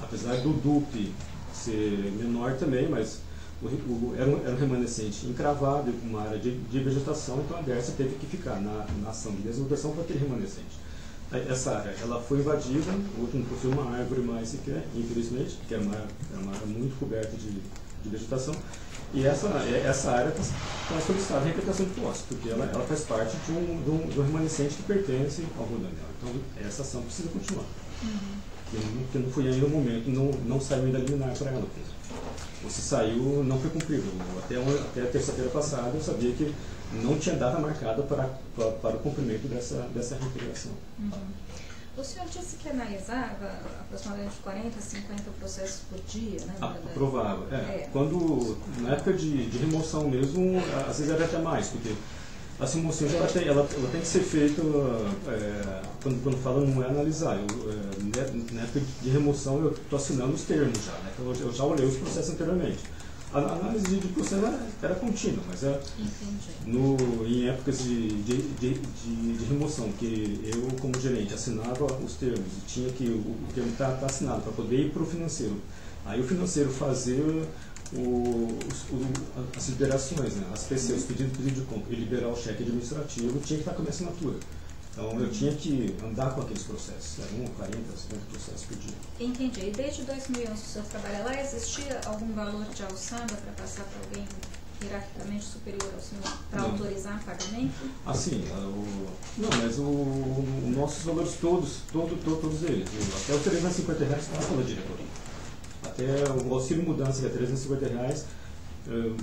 apesar do DUP ser menor também, mas era um remanescente encravado, com uma área de vegetação, então a DERSA teve que ficar na ação de desocupação para aquele remanescente. Essa área ela foi invadida, hoje não possui uma árvore mais sequer, infelizmente, que era uma área muito coberta de vegetação, e essa área está solicitada a reintegração de posse, porque ela faz parte de um remanescente que pertence ao Rodoanel. Então essa ação precisa continuar. Porque não foi ainda o momento, não saiu ainda liminar para ela. Ou se saiu, não foi cumprido. Até a terça-feira passada eu sabia que não tinha data marcada para o cumprimento dessa reintegração. O senhor disse que analisava aproximadamente 40, 50 processos por dia, né? Provável. Quando, na época de remoção mesmo, às vezes era até mais, porque as remoções ela tem que ser feita, quando falo não é analisar. Na época de remoção eu estou assinando os termos já, né? Então eu já olhei os processos anteriormente. A análise de processo era contínua, mas em épocas de remoção, que eu, como gerente, assinava os termos, e tinha que o termo tá assinado para poder ir para o financeiro. Aí o financeiro fazer as liberações, né, as PCs, os pedidos de conta, e liberar o cheque administrativo, tinha que estar com a minha assinatura. Então eu tinha que andar com aqueles processos, eram 40, 50 processos por dia. Entendi. E desde 2011 o senhor trabalha lá, existia algum valor de alçada para passar para alguém hierarquicamente superior ao senhor, para autorizar pagamento? Assim, não, mas os nossos valores todos eles, até os R$350 passa pela diretoria. Até o auxílio mudança, que é R$350,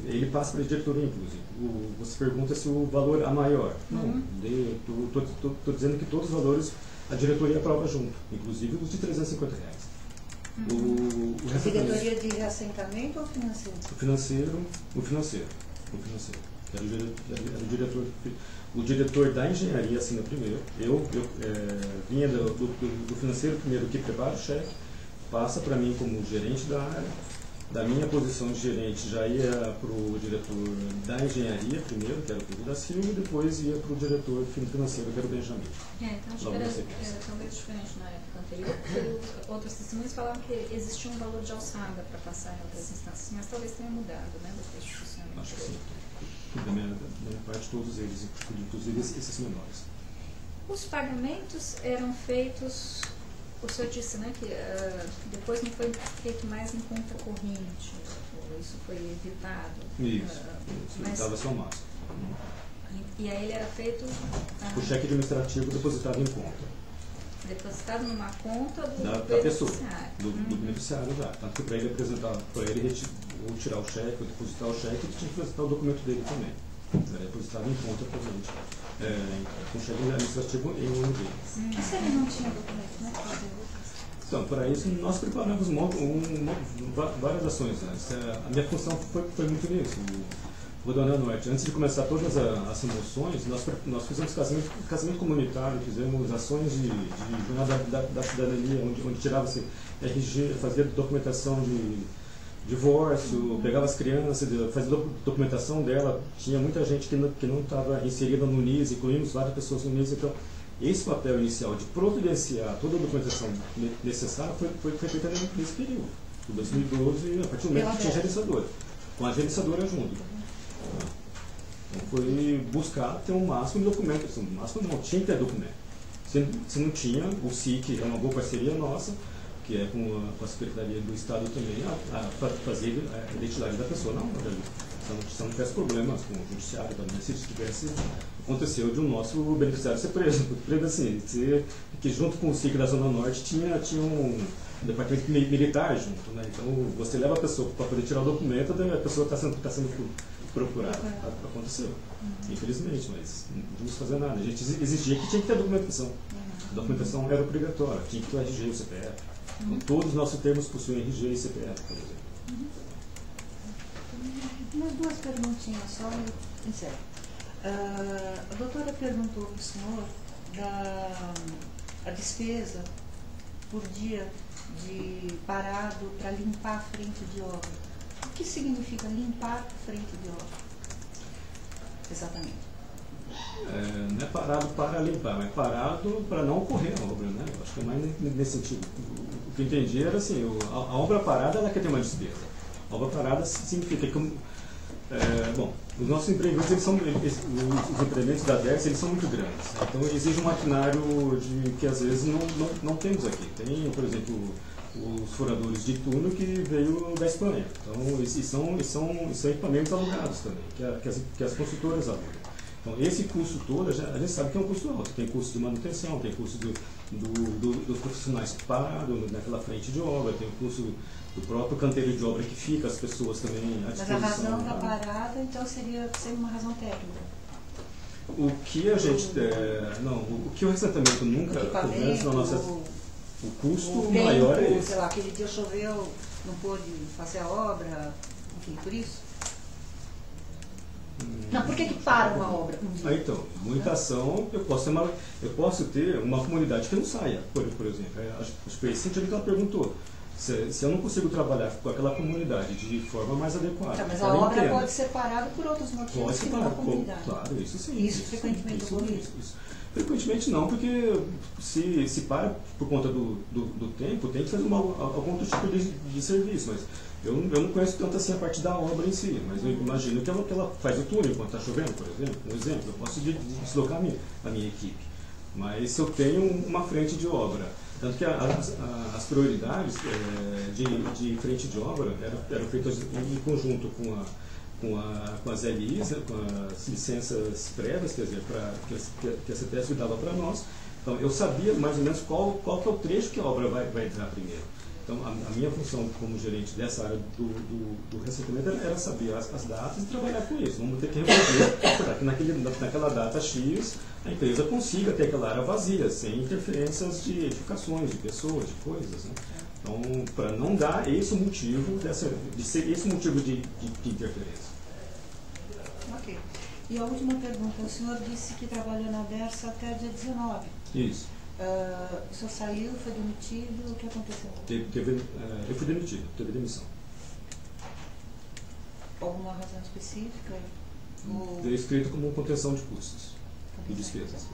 ele passa pela diretoria, inclusive. Você pergunta se o valor é maior. Não, estou dizendo que todos os valores a diretoria aprova junto, inclusive os de R$350. A diretoria de reassentamento ou financeiro? O financeiro. Que era o diretor da engenharia assina primeiro. Eu vinha do financeiro primeiro, que prepara o cheque, passa para mim como gerente da área. Da minha posição de gerente já ia para o diretor da engenharia primeiro, que era o Pedro da Silva, e depois ia para o diretor financeiro, que era o Benjamin. Então acho que era talvez diferente na época anterior, porque outras testemunhas falavam que existia um valor de alçada para passar em outras instâncias, mas talvez tenha mudado, né, depois de funcionamento. Acho que sim. Da minha parte, todos eles, inclusive esses menores. Os pagamentos eram feitos... O senhor disse, né, que depois não foi feito mais em conta corrente, isso foi evitado. Isso, evitava-se ao máximo. E aí ele era feito... O cheque administrativo depositado em conta. Depositado numa conta da pessoa, do beneficiário já. Tanto que para ele apresentar, para ele ou tirar o cheque, ou depositar o cheque, ele tinha que apresentar o documento dele também. Era depositado em conta para a gente. Com cheque administrativo em um dia. E se ele não tinha documento, como é que fazia? Então, para isso, nós preparamos várias ações. Né? A minha função foi muito nisso. O Rodoanel Norte, antes de começar todas as remoções, nós fizemos casamento comunitário, fizemos ações de jornada da cidadania, onde tirava-se RG, fazia documentação de divórcio, pegava as crianças, fazia documentação dela. Tinha muita gente que não estava inserida no NIS, incluímos várias pessoas no NIS. Então, esse papel inicial de providenciar toda a documentação necessária foi feita nesse período, de 2012, a partir do momento que tinha gerenciadora, com a gerenciadora junto. Então, foi buscar ter um máximo de documentos. O máximo não tinha que ter documento. Se não tinha, o SIC é uma boa parceria nossa, que é com a Secretaria do Estado também, a fazer a identidade da pessoa. Não, se não tivesse problemas com o judiciário também, se tivesse, aconteceu de um nosso beneficiário ser preso. Porque assim, que junto com o SIC da Zona Norte tinha um departamento militar junto, né? Então você leva a pessoa para poder tirar o documento, a pessoa está sendo procurada. Aconteceu, infelizmente, mas não podemos fazer nada. A gente exigia que tinha que ter documentação. A documentação era obrigatória, tinha que ter o RG e o CPF. Então, todos os nossos termos possuem RG e CPF, por exemplo. Umas duas perguntinhas só e encerro. A doutora perguntou para o senhor a despesa por dia de parado para limpar a frente de obra. O que significa limpar a frente de obra? Exatamente. Não é parado para limpar, mas parado para não ocorrer a obra, né? Eu acho que é mais nesse sentido. O que eu entendi era assim, a obra parada ela quer ter uma despesa. A obra parada significa que bom, os nossos empreendimentos, os empreendimentos da DERS, eles são muito grandes. Então exige um maquinário que às vezes não temos aqui. Tem, por exemplo, os furadores de túnel que veio da Espanha. Então, são equipamentos alugados também, que as construtoras alugam. Então, esse custo todo, a gente sabe que é um custo alto. Tem custo de manutenção, tem custo dos profissionais parados naquela frente de obra, tem o custo do próprio canteiro de obra que fica, as pessoas também à disposição. Mas a razão da parada, então, seria uma razão técnica? O que a gente... o que o ressentamento nunca... O custo maior é esse. Sei lá, aquele dia choveu, não pôde fazer a obra, enfim, por isso? Não, por que para uma obra? Então, muita ação, eu posso ter uma comunidade que não saia, por exemplo. Acho que foi esse sentido que ela perguntou. Se eu não consigo trabalhar com aquela comunidade de forma mais adequada. Tá, mas a obra pode ser parada por outros motivos que não a comunidade. Claro, isso sim. Isso frequentemente ocorre? Frequentemente não, porque se para por conta do tempo, tem que fazer algum outro tipo de serviço. Mas eu não conheço tanto assim a parte da obra em si, mas eu imagino que ela faz o túnel enquanto está chovendo, por exemplo. Um exemplo, eu posso deslocar a minha equipe. Mas se eu tenho uma frente de obra, tanto que as prioridades de frente de obra eram feitas em conjunto com as LIs, com as licenças prévias, quer dizer, que a CETESB dava para nós. Então, eu sabia mais ou menos qual que é o trecho que a obra vai entrar primeiro. Então, a minha função como gerente dessa área do ressentimento era saber as datas e trabalhar com isso. Vamos ter que resolver para que naquela data X a empresa consiga ter aquela área vazia, sem interferências de edificações, de pessoas, de coisas, né? Então, para não dar esse motivo de ser esse motivo de interferência. Ok. E a última pergunta, o senhor disse que trabalhou na DERSA até dia 19. Isso. O senhor saiu, foi demitido, o que aconteceu? Eu fui demitido, teve demissão. Alguma razão específica? Veio escrito como contenção de custos e despesas.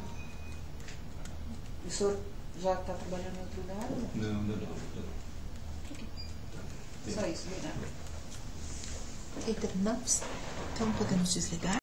O senhor já está trabalhando em outro lugar? Não. Só isso, obrigada. Ok, terminamos? Então podemos desligar?